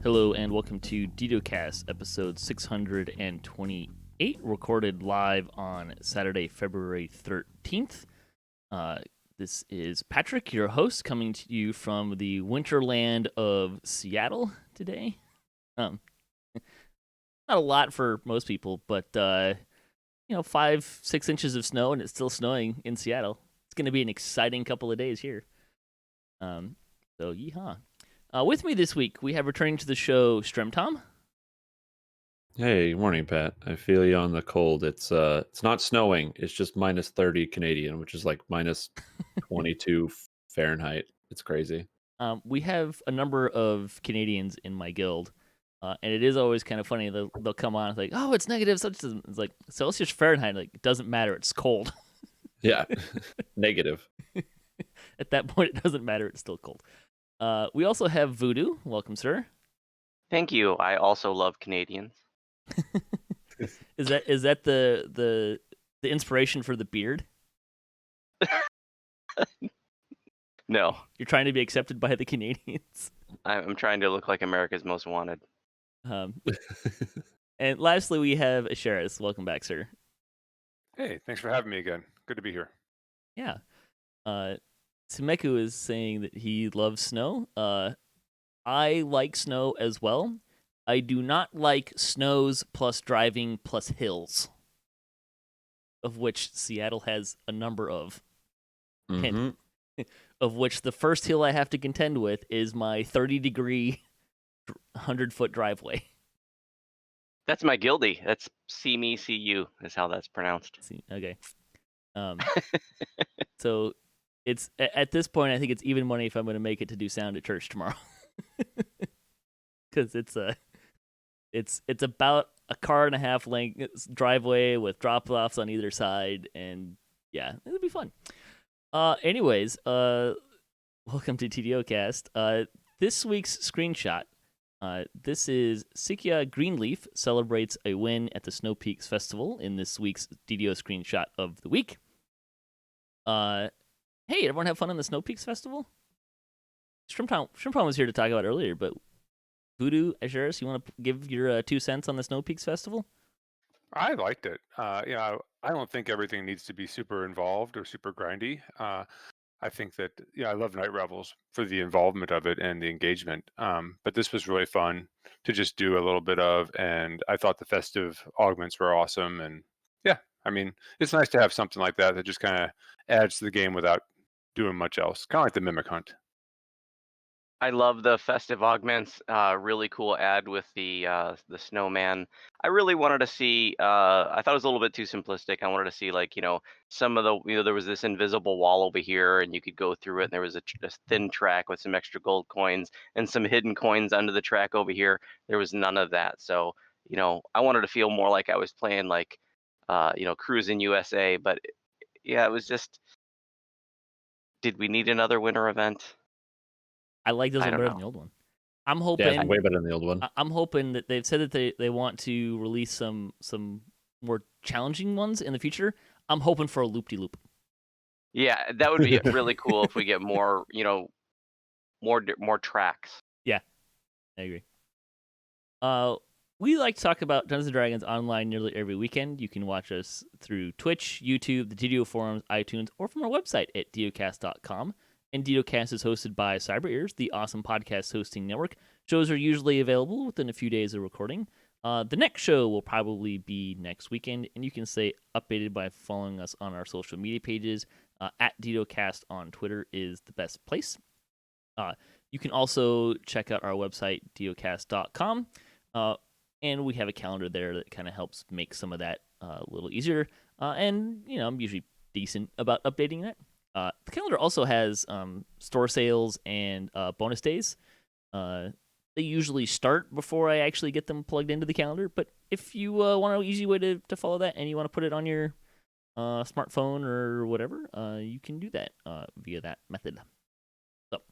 Hello and welcome to DDOCast episode 628, recorded live on Saturday, February 13th. This is Patrick, your host, coming to you from the winterland of Seattle today. Not a lot for most people, but 5-6 inches of snow, and it's still snowing in Seattle. It's going to be an exciting couple of days here. So yeehaw. With me this week, we have returning to the show, Strimtom. Hey, morning, Pat. I feel you on the cold. It's not snowing. It's just minus 30 Canadian, which is like minus 22 Fahrenheit. It's crazy. We have a number of Canadians in my guild, and it is always kind of funny. They'll come on, it's like, oh, it's negative such. It's like Celsius, Fahrenheit. Like, it doesn't matter. It's cold. Yeah, negative. At that point, it doesn't matter. It's still cold. We also have Voodoo. Welcome, sir. Thank you. I also love Canadians. Is that the inspiration for the beard? No. You're trying to be accepted by the Canadians. I'm trying to look like America's Most Wanted. And lastly, we have Asheras. Welcome back, sir. Hey, thanks for having me again. Good to be here. Yeah. Sumeku is saying that he loves snow. I like snow as well. I do not like snows plus driving plus hills, of which Seattle has a number of. And of which the first hill I have to contend with is my 30-degree, 100-foot driveway. That's my guildie. That's see me, see you is how that's pronounced. Okay. So it's at this point, I think it's even money if I'm going to make it to do sound at church tomorrow. Because it's about a car and a half length driveway with drop-offs on either side, and yeah, it'll be fun. Anyways, welcome to DDOCast. This week's screenshot. This is Sikya Greenleaf celebrates a win at the Snow Peaks Festival in this week's DDO screenshot of the week. Hey, everyone have fun on the Snow Peaks Festival? Strimtom was here to talk about it earlier, but Voodoo, Asheras, you want to give your 2 cents on the Snow Peaks Festival? I liked it. I don't think everything needs to be super involved or super grindy. I think that I love Night Revels for the involvement of it and the engagement. But this was really fun to just do a little bit of, and I thought the festive augments were awesome. And yeah, I mean, it's nice to have something like that just kind of adds to the game without doing much else. Kind of like the Mimic Hunt. I love the festive augments. Really cool ad with the snowman. I really wanted to see. I thought it was a little bit too simplistic. I wanted to see some of the there was this invisible wall over here, and you could go through it. And there was a thin track with some extra gold coins and some hidden coins under the track over here. There was none of that. So I wanted to feel more like I was playing Cruising USA. But yeah, it was just. Did we need another winter event? I like those better than the old one. I'm hoping. Yeah, it's way better than the old one. I'm hoping that they've said that they want to release some more challenging ones in the future. I'm hoping for a loop-de-loop. Yeah, that would be really cool if we get more, more tracks. Yeah, I agree. We like to talk about Dungeons & Dragons online nearly every weekend. You can watch us through Twitch, YouTube, the DDO forums, iTunes, or from our website at DDOcast.com. And DDOcast is hosted by Cyber Ears, the awesome podcast hosting network. Shows are usually available within a few days of recording. The next show will probably be next weekend, and you can stay updated by following us on our social media pages. At DDOcast on Twitter is the best place. You can also check out our website, DDOcast.com, and we have a calendar there that kind of helps make some of that a little easier. And, I'm usually decent about updating that. The calendar also has store sales and bonus days. They usually start before I actually get them plugged into the calendar, but if you want an easy way to follow that and you want to put it on your smartphone or whatever, you can do that via that method. So,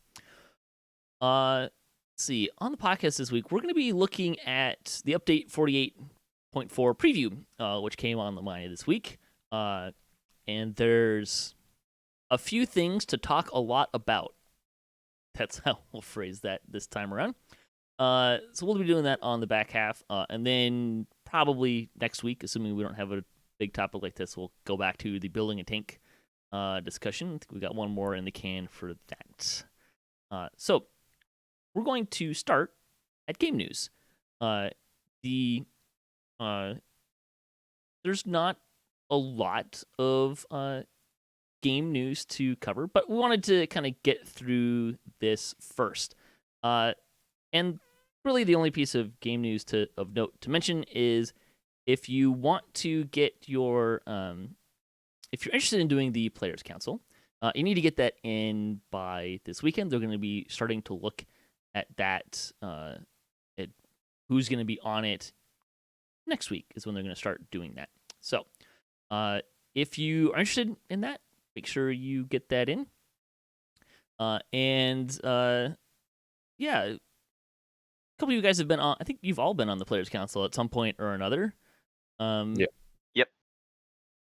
let's see. On the podcast this week, we're going to be looking at the update 48.4 preview, which came on Lamannia this week. And there's a few things to talk a lot about. That's how we'll phrase that this time around. So we'll be doing that on the back half, and then probably next week, assuming we don't have a big topic like this, we'll go back to the building a tank discussion. I think we got one more in the can for that. So we're going to start at game news. There's not a lot of game news to cover, but we wanted to kind of get through this first. And really the only piece of game news of note to mention is if you want to get your if you're interested in doing the Players Council, you need to get that in by this weekend. They're going to be starting to look at that, at who's going to be on it next week is when they're going to start doing that. So if you are interested in that, make sure you get that in. Yeah, a couple of you guys have been on. I think you've all been on the Players Council at some point or another.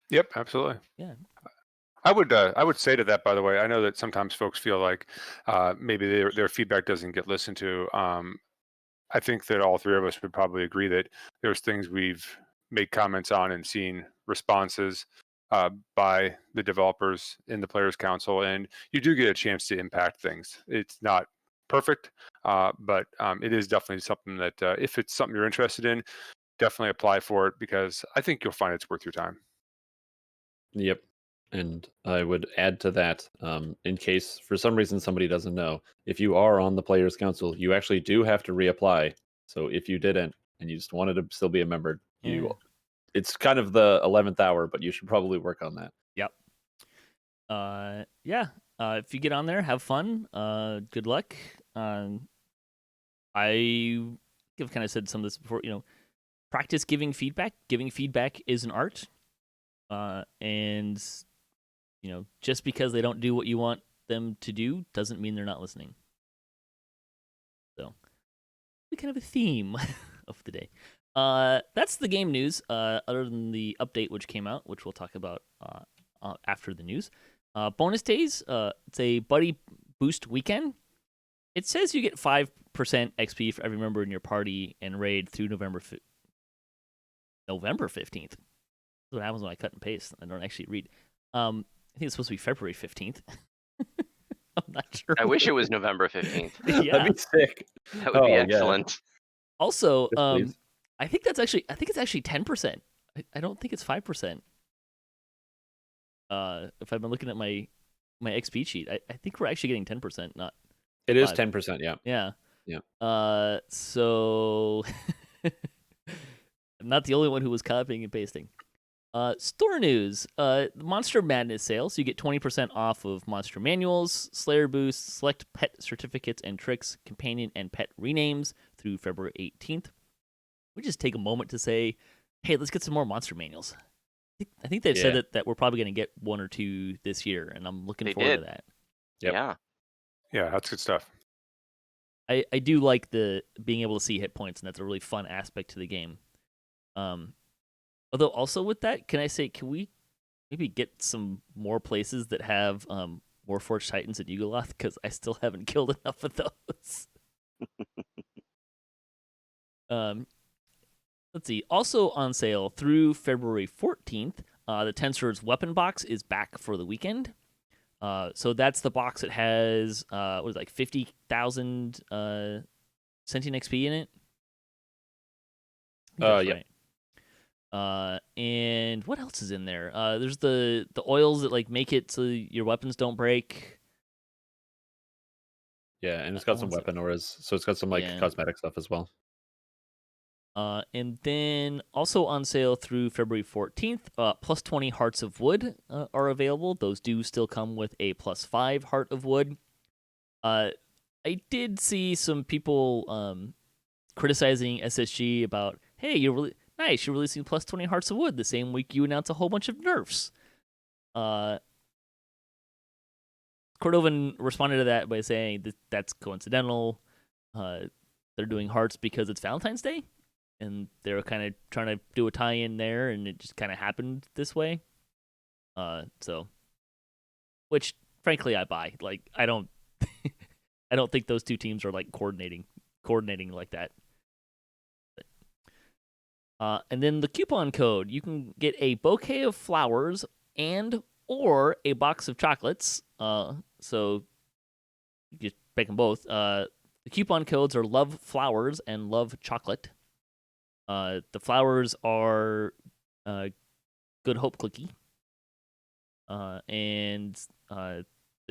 Yep, absolutely. Yeah. I would say to that, by the way, I know that sometimes folks feel like maybe their feedback doesn't get listened to. I think that all three of us would probably agree that there's things we've made comments on and seen responses by the developers in the Players Council, and you do get a chance to impact things. It's not perfect, but it is definitely something that if it's something you're interested in, definitely apply for it because I think you'll find it's worth your time. Yep. And I would add to that, in case for some reason somebody doesn't know, if you are on the Players Council, you actually do have to reapply. So if you didn't and you just wanted to still be a member, it's kind of the 11th hour, but you should probably work on that. Yep. If you get on there, have fun. Good luck. I have kind of said some of this before. Practice giving feedback. Giving feedback is an art. And just because they don't do what you want them to do doesn't mean they're not listening. So, we kind of a theme of the day. That's the game news. Other than the update which came out, which we'll talk about after the news. Bonus days. It's a buddy boost weekend. It says you get 5% XP for every member in your party and raid through November 15th. That's what happens when I cut and paste. I don't actually read. I think it's supposed to be February 15th. I'm not sure. I wish it was November 15th. Yeah. That'd be sick. That would be excellent. Also, Yes, I think it's actually 10%. I don't think it's 5%. If I've been looking at my XP sheet, I think we're actually getting 10%, not. It is 10%, yeah. Yeah. Yeah. So I'm not the only one who was copying and pasting. Store news. Monster Madness sales. You get 20% off of monster manuals, Slayer boosts, select pet certificates and tricks, companion and pet renames through February 18th. We just take a moment to say, hey, let's get some more monster manuals. I think they've said that we're probably going to get one or two this year, and I'm looking forward to that. Yep. Yeah, that's good stuff. I do like the being able to see hit points, and that's a really fun aspect to the game. Although also with that, can we maybe get some more places that have Warforged Titans at Yugoloth? Because I still haven't killed enough of those. Let's see. Also on sale through February 14th, the Ten Swords Weapon Box is back for the weekend. So that's the box that has 50,000 sentient XP in it. Yeah. Right. And what else is in there? There's the oils that make it so your weapons don't break. Yeah, and it's got some weapon auras, so it's got some cosmetic stuff as well. And then also on sale through February 14th, plus 20 Hearts of Wood are available. Those do still come with a plus 5 Heart of Wood. I did see some people criticizing SSG about, hey, you're really nice. You're releasing plus 20 Hearts of Wood the same week you announce a whole bunch of nerfs. Cordovan responded to that by saying that's coincidental. They're doing hearts because it's Valentine's Day, and they're kind of trying to do a tie-in there, and it just kind of happened this way. Which frankly I buy. I don't think those two teams are coordinating coordinating like that. And then the coupon code, you can get a bouquet of flowers and or a box of chocolates. So you just pick them both. The coupon codes are Love Flowers and Love Chocolate. The flowers are Good Hope Cookie. And the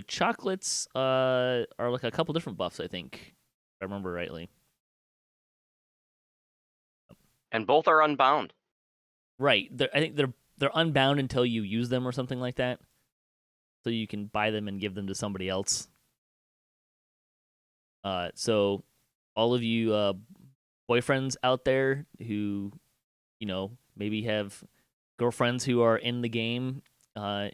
chocolates are like a couple different buffs, I think, if I remember rightly. And both are unbound. Right. I think they're unbound until you use them or something like that. So you can buy them and give them to somebody else. So all of you boyfriends out there who, maybe have girlfriends who are in the game,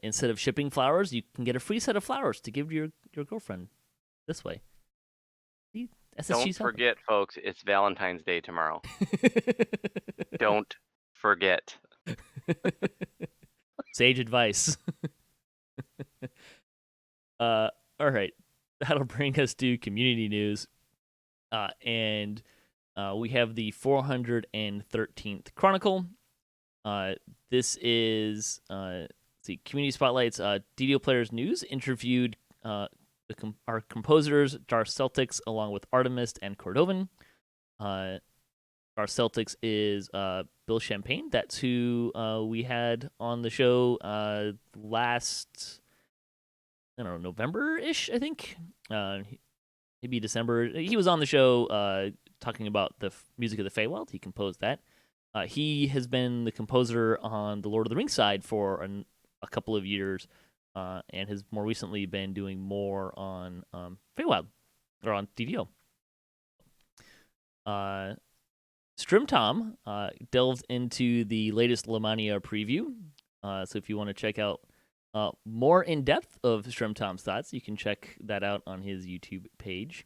instead of shipping flowers, you can get a free set of flowers to give to your girlfriend this way. See? Don't forget, folks, it's Valentine's Day tomorrow. Don't forget. Sage advice. All right. That'll bring us to community news. And we have the 413th Chronicle. This is Community Spotlights. DDO Players News interviewed our composers, Dar Celtics, along with Artemis and Cordovan. Our Celtics is Bill Champagne. That's who we had on the show last, November-ish, I think. Maybe December. He was on the show talking about the music of the Feywild. He composed that. He has been the composer on the Lord of the Rings side for a couple of years, and has more recently been doing more on Feywild, or on DDO. Strimtom delved into the latest Lamannia preview. So if you want to check out more in depth of Strimtom's thoughts, you can check that out on his YouTube page.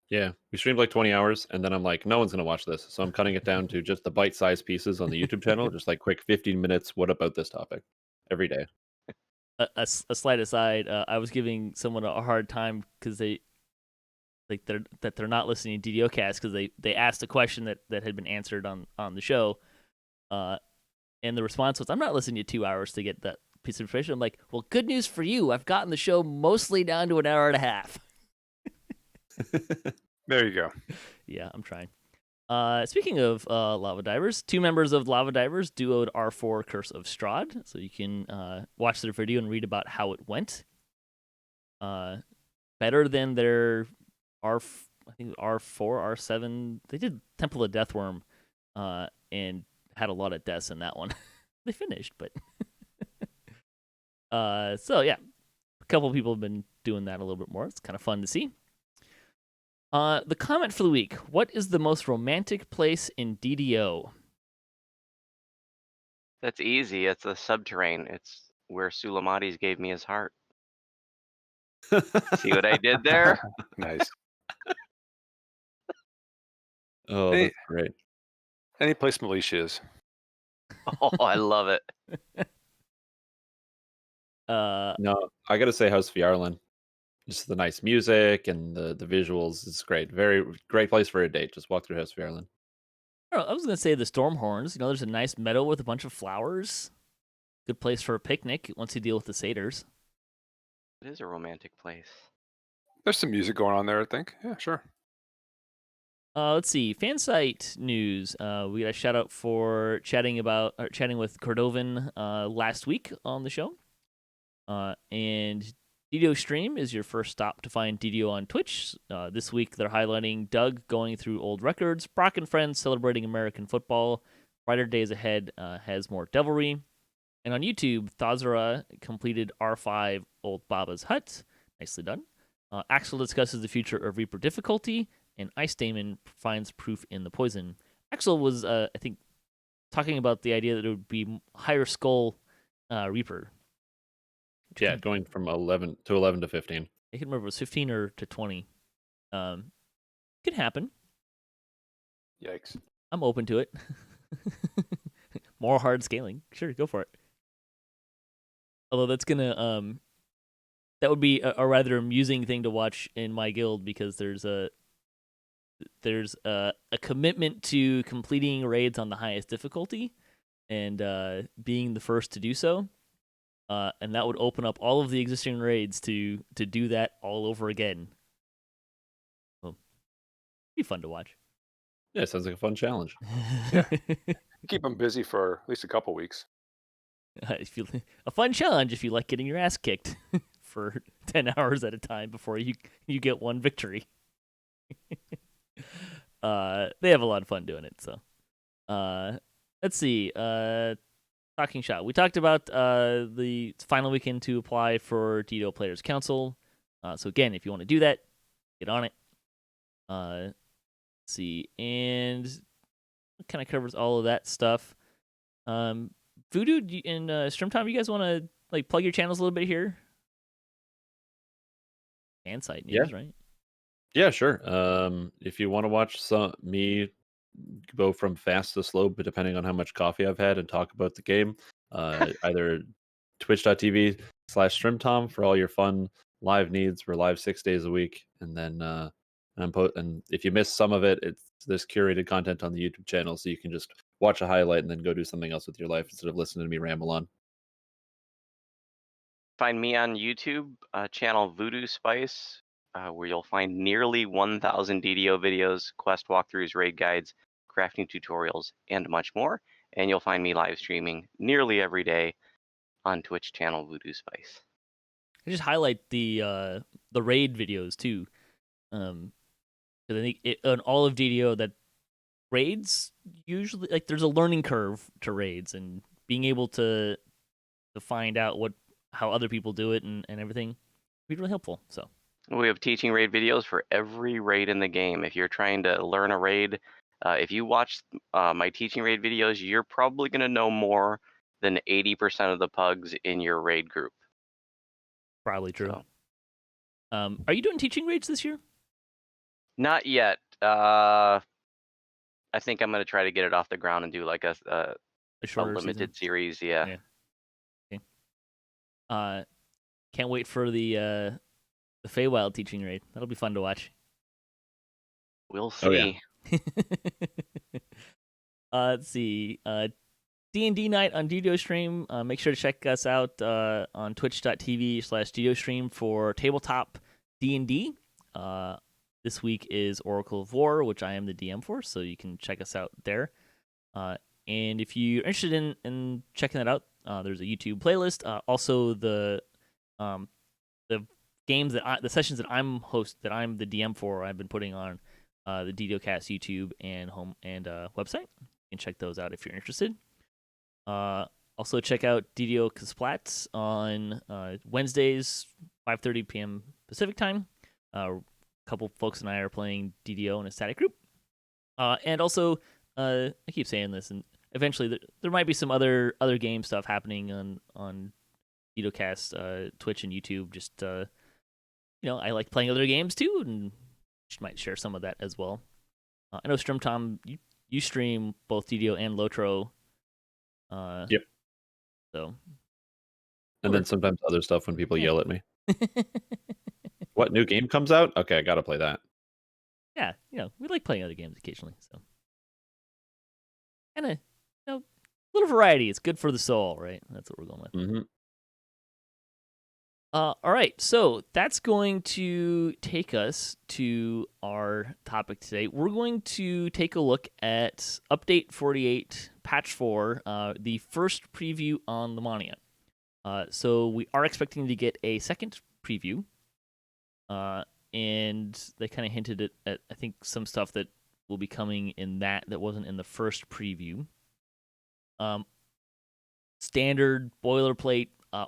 Yeah, we streamed like 20 hours, and then I'm like, no one's going to watch this. So I'm cutting it down to just the bite-sized pieces on the YouTube channel, just like quick 15 minutes. What about this topic? Every day. A slight aside, I was giving someone a hard time because they're not listening to DDOcast because they asked a question that had been answered on the show, and the response was, "I'm not listening to 2 hours to get that piece of information." I'm like, "Well, good news for you. I've gotten the show mostly down to an hour and a half." There you go. Yeah, I'm trying. Speaking of Lava Divers, 2 members of Lava Divers duoed R4 Curse of Strahd, so you can watch their video and read about how it went. Better than their I think R4, R7. They did Temple of Deathworm, and had a lot of deaths in that one. They finished, but so yeah, a couple people have been doing that a little bit more. It's kind of fun to see. The comment for the week: what is the most romantic place in DDO? That's easy. It's the subterrane. It's where Sulamatis gave me his heart. See what I did there? Nice. Oh, Hey. that's great. Any place Militia is. Oh, I love it. No, I got to say House Fjarlin. Just the nice music and the visuals. It's great. Very great place for a date. Just walk through House Fjarlin. I was gonna say the Stormhorns. There's a nice meadow with a bunch of flowers. Good place for a picnic once you deal with the satyrs. It is a romantic place. There's some music going on there, I think. Yeah, sure. Let's see. Fansite news. We got a shout out for chatting with Cordovan last week on the show. And DDO Stream is your first stop to find DDO on Twitch. This week they're highlighting Doug going through old records, Brock and Friends celebrating American football, Brighter Days Ahead has more devilry. And on YouTube, Thazara completed R5 Old Baba's Hut. Nicely done. Axel discusses the future of Reaper difficulty, and Ice Damon finds proof in the poison. Axel was, I think, talking about the idea that it would be higher skull Reaper. Yeah, going from 11 to 15. I can't remember if it was 15 or to 20. Could happen. Yikes. I'm open to it. More hard scaling. Sure, go for it. Although that's gonna that would be a rather amusing thing to watch in my guild because there's there's a commitment to completing raids on the highest difficulty and being the first to do so. And that would open up all of the existing raids to do that all over again. Well, be fun to watch. Yeah, sounds like a fun challenge. Yeah. Keep them busy for at least a couple weeks. A fun challenge if you like getting your ass kicked for 10 hours at a time before you get one victory. They have a lot of fun doing it. So, let's see. Talking Shop. We talked about the final weekend to apply for DDO Players Council. So again, if you want to do that, get on it. Let's see, and it kind of covers all of that stuff. Voodoo and Strimtom, you guys want to like plug your channels a little bit here? And site news, right? Yeah, sure. If you want to watch me go from fast to slow, but depending on how much coffee I've had, and talk about the game, either twitch.tv/Strimtom for all your fun live needs. We're live 6 days a week, and then and if you miss some of it, it's this curated content on the YouTube channel, so you can just watch a highlight and then go do something else with your life instead of listening to me ramble on. Find me on YouTube, channel Vooduspyce, where you'll find nearly 1,000 DDO videos, quest walkthroughs, raid guides, crafting tutorials, and much more. And you'll find me live streaming nearly every day on Twitch channel Vooduspyce. I just highlight the raid videos too, because I think on all of DDO that raids usually like there's a learning curve to raids, and being able to find out how other people do it and everything would be really helpful. So we have teaching raid videos for every raid in the game. If you're trying to learn a raid, if you watch my teaching raid videos, you're probably going to know more than 80% of the pugs in your raid group. Probably true. So. Are you doing teaching raids this year? Not yet. I think I'm going to try to get it off the ground and do like a limited series. Yeah. Okay. Can't wait for the Feywild teaching raid. That'll be fun to watch. We'll see. Oh, yeah. Let's see. D&D night on DDO stream. Make sure to check us out on twitch.tv/DDO stream for tabletop D&D. This week is Oracle of War, which I am the DM for, so you can check us out there. And if you're interested in checking that out, there's a YouTube playlist. Also, the games the sessions that I'm the DM for, I've been putting on the DDOCast YouTube and website. You can check those out if you're interested. Also check out DDOCast on Wednesdays, 5:30 p.m. Pacific time. A couple folks and I are playing DDO in a static group. And also, I keep saying this, and eventually there might be some other game stuff happening on DDOCast, Twitch and YouTube. Just I like playing other games too, and might share some of that as well. I know Strimtom, you stream both DDO and Lotro. Yep. So. And then sometimes other stuff when people yell at me. What, new game comes out? Okay, I gotta play that. Yeah, we like playing other games occasionally. So, and a little variety. It's good for the soul, right? That's what we're going with. Mm-hmm. All right, so that's going to take us to our topic today. We're going to take a look at Update 48, Patch 4, the first preview on Lamannia. So we are expecting to get a second preview, and they kind of hinted at, I think, some stuff that will be coming in that wasn't in the first preview. Standard boilerplate.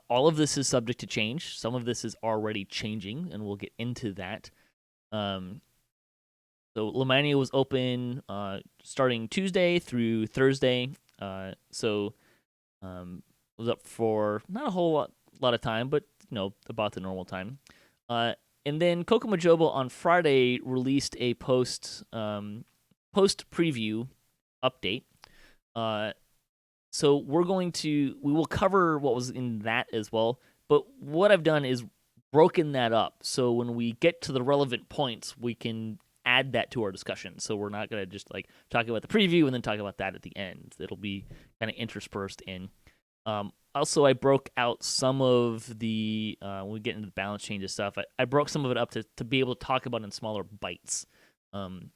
All of this is subject to change. Some of this is already changing, and we'll get into that. So Lamannia was open starting Tuesday through Thursday. So was up for not a whole lot of time, but about the normal time. And then Kokomajobo on Friday released a post preview update. So we will cover what was in that as well. But what I've done is broken that up. So when we get to the relevant points, we can add that to our discussion. So we're not going to just like talk about the preview and then talk about that at the end. It'll be kind of interspersed in. Also, I broke out some of the when we get into the balance changes stuff. I broke some of it up to be able to talk about in smaller bites. Some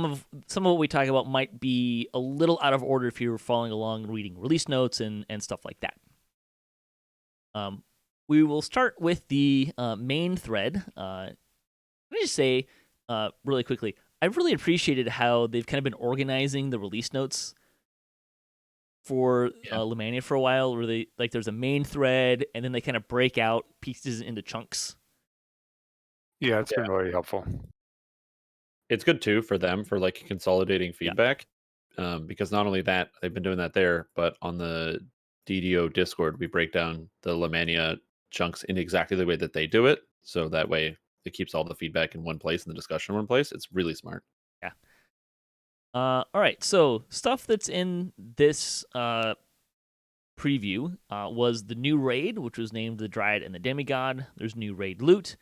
of what we talk about might be a little out of order if you're following along reading release notes and stuff like that. We will start with the main thread. Let me just say really quickly, I've really appreciated how they've kind of been organizing the release notes for Lamannia for a while, where they like there's a main thread and then they kind of break out pieces into chunks. Yeah, it's been really helpful. It's good too for them for like consolidating feedback, because not only that they've been doing that there, but on the DDO Discord we break down the Lamannia chunks in exactly the way that they do it, so that way it keeps all the feedback in one place and the discussion in one place. It's really smart. Yeah. All right. So stuff that's in this preview was the new raid, which was named the Dryad and the Demigod. There's new raid loot,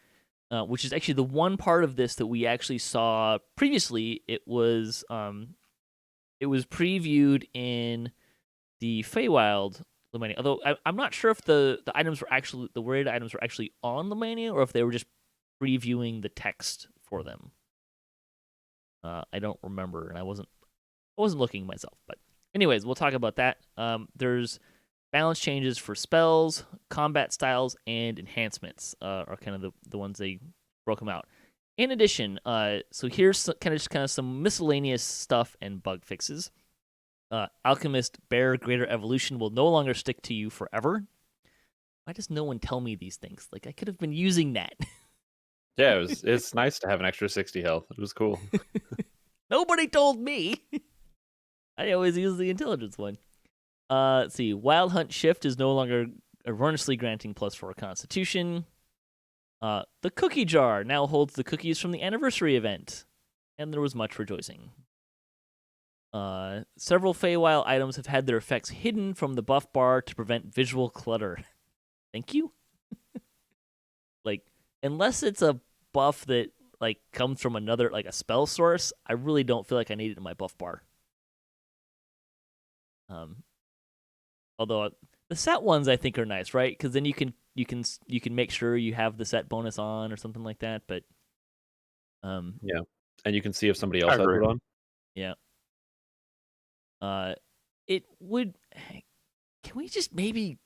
which is actually the one part of this that we actually saw previously. It was previewed in the Feywild Lamannia. Although I'm not sure if the items were actually the raid items were actually on Lamannia or if they were just previewing the text for them. I don't remember, and I wasn't looking myself. But anyways, we'll talk about that. There's balance changes for spells, combat styles, and enhancements are kind of the ones they broke them out. In addition, so here's kind of some miscellaneous stuff and bug fixes. Alchemist Bear Greater Evolution will no longer stick to you forever. Why does no one tell me these things? Like, I could have been using that. Yeah, it's nice to have an extra 60 health. It was cool. Nobody told me. I always use the intelligence one. Let's see. Wild Hunt Shift is no longer erroneously granting +4 Constitution. The Cookie Jar now holds the cookies from the anniversary event, and there was much rejoicing. Several Feywild items have had their effects hidden from the buff bar to prevent visual clutter. Thank you. Like, unless it's a buff that like comes from another, like a spell source, I really don't feel like I need it in my buff bar. Although the set ones I think are nice, right? Because then you can make sure you have the set bonus on or something like that. But yeah, and you can see if somebody else has it on. Yeah. It would. Can we just maybe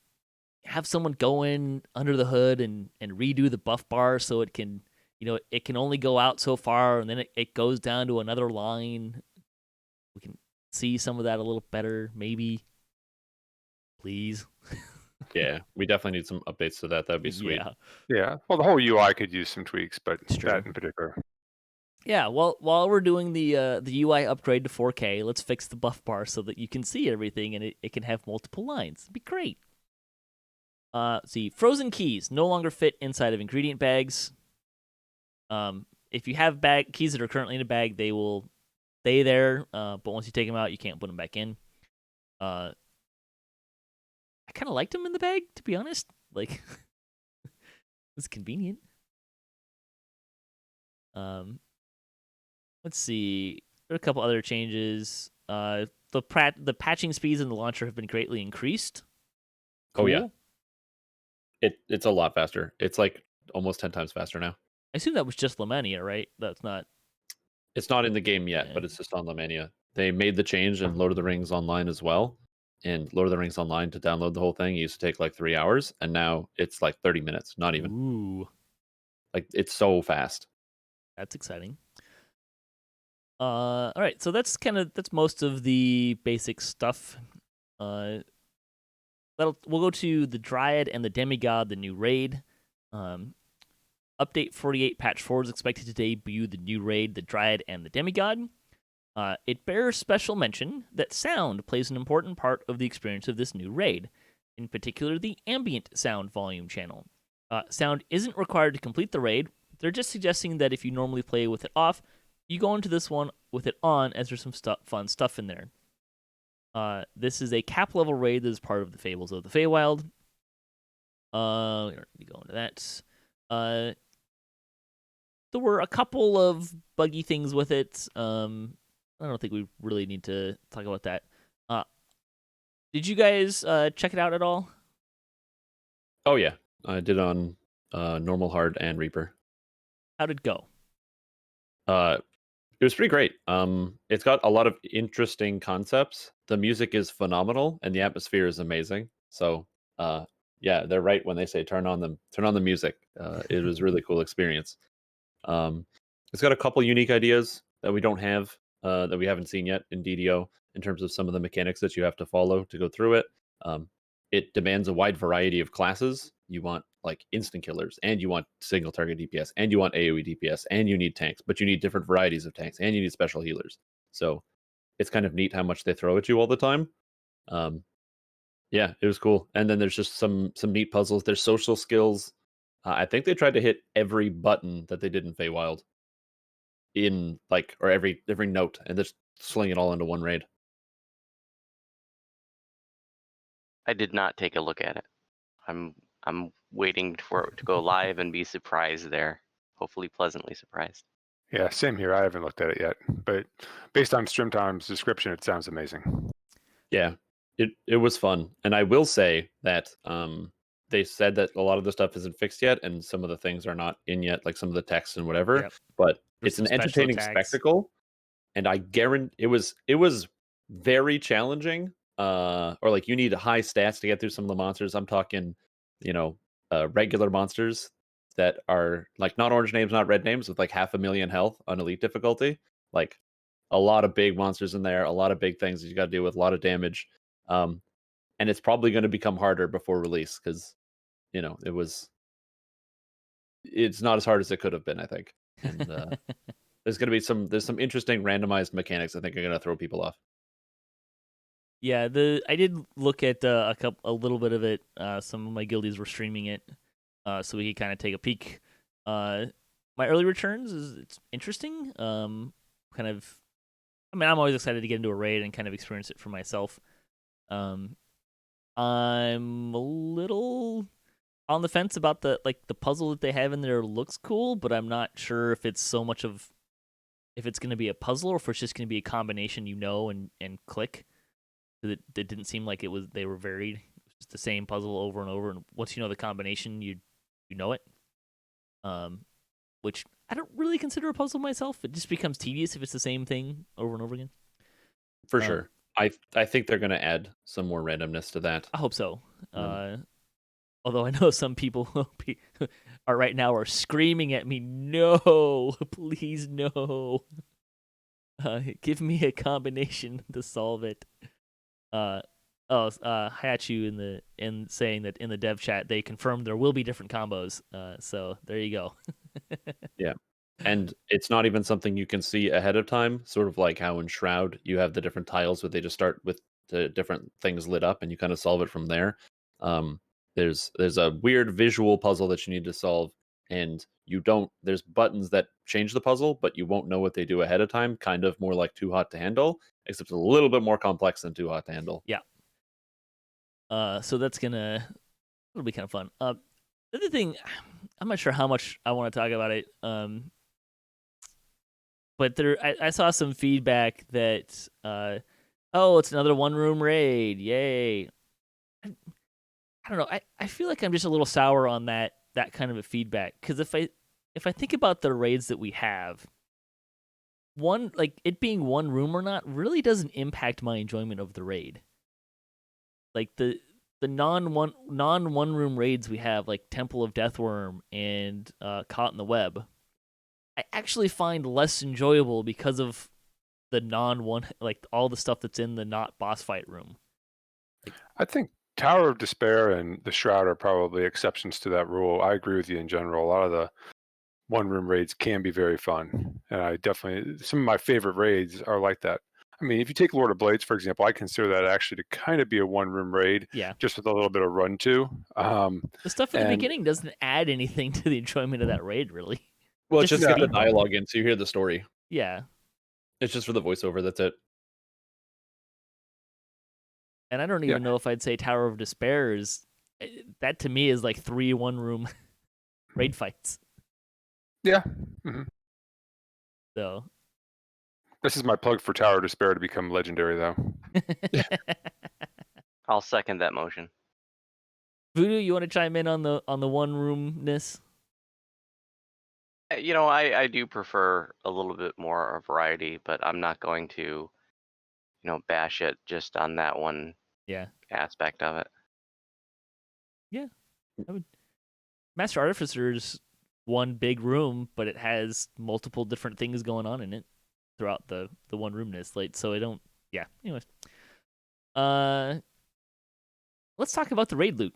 have someone go in under the hood and redo the buff bar so it can, it can only go out so far and then it goes down to another line. We can see some of that a little better, maybe. Please. Yeah, we definitely need some updates to that. That'd be sweet. Yeah. Well, the whole UI could use some tweaks, but that in particular. Yeah, well, while we're doing the UI upgrade to 4K, let's fix the buff bar so that you can see everything and it can have multiple lines. It'd be great. See, frozen keys no longer fit inside of ingredient bags. If you have keys that are currently in a bag, they will stay there. But once you take them out, you can't put them back in. I kind of liked them in the bag, to be honest. Like, it's convenient. Let's see. There are a couple other changes. The patching speeds in the launcher have been greatly increased. Cool. Oh yeah. It's a lot faster. It's like almost 10 times faster now. I assume that was just Lamannia, right? That's not. It's not in the game yet, but it's just on Lamannia. They made the change in Lord of the Rings Online as well. And Lord of the Rings Online, to download the whole thing, used to take like 3 hours, and now it's like 30 minutes. Not even. Ooh. Like, it's so fast. That's exciting. All right, so that's most of the basic stuff. We'll go to the Dryad and the Demigod, the new raid. Update 48 patch 4 is expected to debut the new raid, the Dryad and the Demigod. It bears special mention that sound plays an important part of the experience of this new raid, in particular the ambient sound volume channel. Sound isn't required to complete the raid. They're just suggesting that if you normally play with it off, you go into this one with it on, as there's some fun stuff in there. This is a cap level raid that is part of the Fables of the Feywild. We don't need to go into that. there were a couple of buggy things with it. I don't think we really need to talk about that. Did you guys check it out at all? Oh yeah, I did on normal, hard, and Reaper. How did it go? It was pretty great. It's got a lot of interesting concepts. The music is phenomenal, and the atmosphere is amazing. So, yeah, they're right when they say turn on the music. It was a really cool experience. Um, it's got a couple unique ideas that we don't have, that we haven't seen yet in DDO in terms of some of the mechanics that you have to follow to go through it. It demands a wide variety of classes. You want like instant killers, and you want single target DPS, and you want AoE DPS, and you need tanks, but you need different varieties of tanks, and you need special healers. So it's kind of neat how much they throw at you all the time. Yeah, it was cool. And then there's just some neat puzzles. There's social skills. I think they tried to hit every button that they did in Feywild in like, or every note, and just sling it all into one raid. I did not take a look at it. I'm waiting for it to go live and be surprised there. Hopefully pleasantly surprised. Yeah, same here. I haven't looked at it yet, but based on Strimtom's description, it sounds amazing. Yeah, it was fun, and I will say that they said that a lot of the stuff isn't fixed yet, and some of the things are not in yet, like some of the text and whatever. Yep. But There's it's some an special entertaining attacks. spectacle, and I guarantee it was very challenging. Or like you need high stats to get through some of the monsters. I'm talking, regular monsters that are like not orange names, not red names, with like 500,000 health on elite difficulty. Like a lot of big monsters in there, a lot of big things that you got to deal with, a lot of damage. And it's probably going to become harder before release because it's not as hard as it could have been, I think. And there's going to be some interesting randomized mechanics I think are going to throw people off. Yeah, I did look at a little bit of it. Some of my guildies were streaming it, so we could kind of take a peek. My early returns it's interesting. Kind of, I mean, I'm always excited to get into a raid and kind of experience it for myself. I'm a little on the fence about the puzzle that they have in there looks cool, but I'm not sure if it's so much of if it's going to be a puzzle or if it's just going to be a combination, and click. It didn't seem like they were varied. It was just the same puzzle over and over, and once you know the combination, you know it. Which I don't really consider a puzzle myself. It just becomes tedious if it's the same thing over and over again. For sure. I think they're going to add some more randomness to that. I hope so. Although I know some people are right now are screaming at me, no, please no. Give me a combination to solve it. Hayachu in saying that in the dev chat they confirmed there will be different combos. So there you go. Yeah. And it's not even something you can see ahead of time, sort of like how in Shroud you have the different tiles where they just start with the different things lit up and you kind of solve it from there. There's a weird visual puzzle that you need to solve, and there's buttons that change the puzzle, but you won't know what they do ahead of time, kind of more like Too Hot to Handle, except a little bit more complex than Too Hot to Handle. Yeah. So it'll be kind of fun. The other thing, I'm not sure how much I want to talk about it. But I saw some feedback that, it's another one-room raid, yay! I don't know. I feel like I'm just a little sour on that kind of a feedback, because if I think about the raids that we have, it being one room or not really doesn't impact my enjoyment of the raid. Like the non one room raids we have, like Temple of Deathworm and Caught in the Web, I actually find less enjoyable because of the non-one, like all the stuff that's in the not boss fight room. I think Tower of Despair and the Shroud are probably exceptions to that rule. I agree with you in general. A lot of the one-room raids can be very fun, and some of my favorite raids are like that. I mean, if you take Lord of Blades, for example, I consider that actually to kind of be a one-room raid, just with a little bit of run to. The stuff at the beginning doesn't add anything to the enjoyment of that raid, really. Well, it's just got the dialogue in, so you hear the story. Yeah. It's just for the voiceover, that's it. And I don't even know if I'd say Tower of Despair that to me is like 3 one-room raid fights. Yeah. hmm So This is my plug for Tower of Despair to become legendary, though. I'll second that motion. Voodoo, you want to chime in on the one roomness? I do prefer a little bit more variety, but I'm not going to, bash it just on that one Yeah. aspect of it. Yeah. Master Artificer's one big room, but it has multiple different things going on in it throughout the one roomness. Like, so I don't. Yeah. Anyways, let's talk about the raid loot.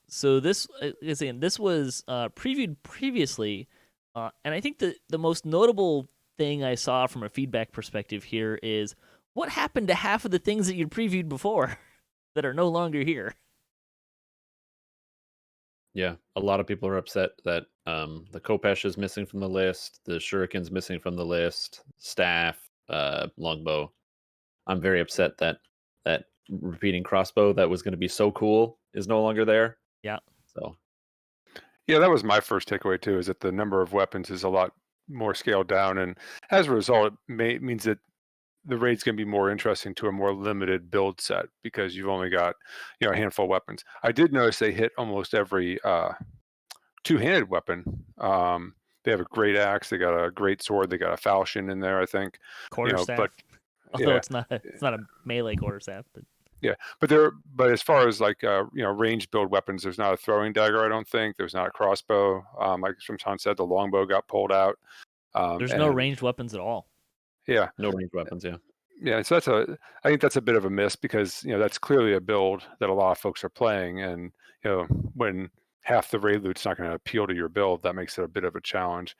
So this this was previewed previously, and I think the most notable thing I saw from a feedback perspective here is what happened to half of the things that you previewed before that are no longer here. Yeah, a lot of people are upset that the Kopesh is missing from the list, the Shuriken's missing from the list, staff, longbow. I'm very upset that that repeating crossbow that was going to be so cool is no longer there. Yeah. So Yeah, that was my first takeaway too. Is that the number of weapons is a lot more scaled down, and as a result, it means that the raid's going to be more interesting to a more limited build set because you've only got a handful of weapons. I did notice they hit almost every two-handed weapon. They have a great axe, they got a great sword, they got a falchion in there, I think. Quarterstaff. But Although yeah, it's not a melee quarterstaff, but yeah, but as far as like range build weapons, there's not a throwing dagger. I don't think there's not a crossbow. Like Strimtom said, the longbow got pulled out. there's no And ranged weapons at all. yeah, no ranged weapons. Yeah, yeah. So I think that's a bit of a miss because that's clearly a build that a lot of folks are playing, and when half the raid loot's not going to appeal to your build, that makes it a bit of a challenge.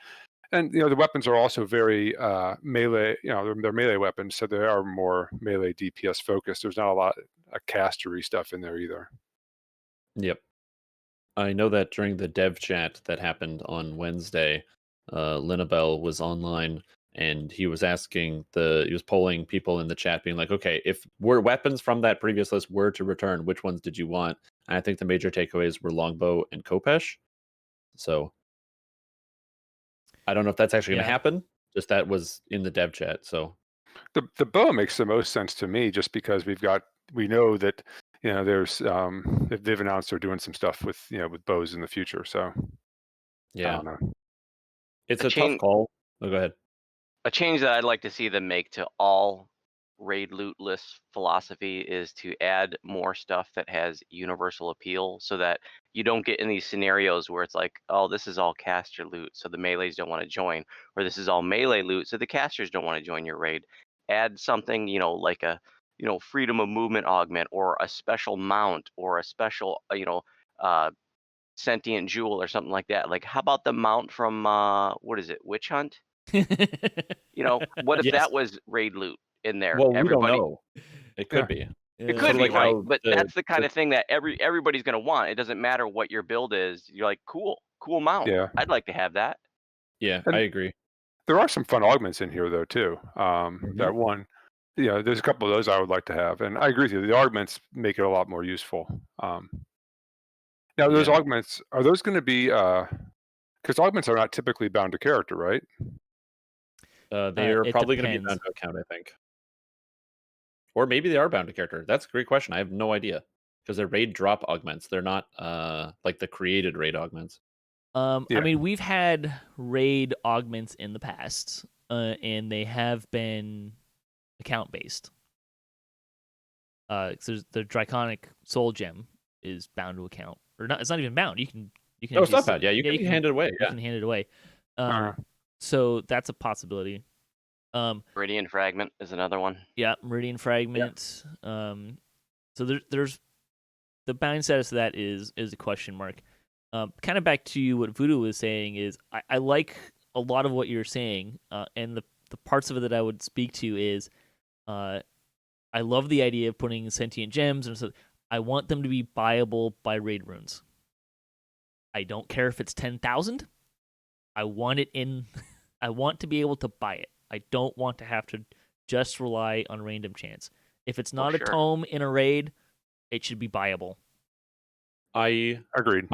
And the weapons are also very melee. They're melee weapons, so they are more melee DPS focused. There's not a lot of castery stuff in there either. yep. I know that during the dev chat that happened on Wednesday, Linabel was online and he was polling people in the chat, being like, "Okay, if weapons from that previous list were to return, which ones did you want?" And I think the major takeaways were longbow and Kopesh. So I don't know if that's actually going to happen. Just that was in the dev chat. So The bow makes the most sense to me, just because we know that there's they've announced they're doing some stuff with with bows in the future. So I yeah, don't know. it's A a tough change, call. Oh, go ahead. a change that I'd like to see them make to all raid loot list philosophy is to add more stuff that has universal appeal, so that you don't get in these scenarios where it's like, oh, this is all caster loot, so the melees don't want to join, or this is all melee loot, so the casters don't want to join your raid. Add something, like a freedom of movement augment, or a special mount, or a special uh sentient jewel or something like that. Like, how about the mount from what is it, Witch Hunt? What if Yes. that was raid loot in there? Well, we don't Everybody, know. It Yeah. could be. it Sort could of be like right, how but that's the kind of thing that everybody's going to want. It doesn't matter what your build is. You're like, cool mount. Yeah, I'd like to have that. Yeah, I and agree. there are some fun augments in here though too. Mhm. That one, there's a couple of those I would like to have, and I agree with you. The augments make it a lot more useful. Now, those Yeah. augments, are those going to be? Because augments are not typically bound to character, right? They are It probably going to be depends. bound to account, I think. Or maybe they are bound to character. That's a great question. I have no idea. Because they're raid drop augments. They're not like the created raid augments. I Yeah. mean, we've had raid augments in the past, and they have been account based. So the Draconic Soul Gem is bound to account, or not? It's not even bound. You can No, it's actually not bound. Yeah, you can hand it away. You Yeah. can hand it away. Uh, So that's a possibility. Meridian Fragment is another one. Yeah, Meridian Fragment. So there's the bound status of that is a question mark. Kind of back to what Voodoo was saying is I like a lot of what you're saying, and the parts of it that I would speak to is I love the idea of putting sentient gems, and so I want them to be buyable by raid runes. I don't care if it's 10,000. I want it in. I want to be able to buy it. I don't want to have to just rely on random chance. If it's not a sure. tome in a raid, it should be buyable. I agreed.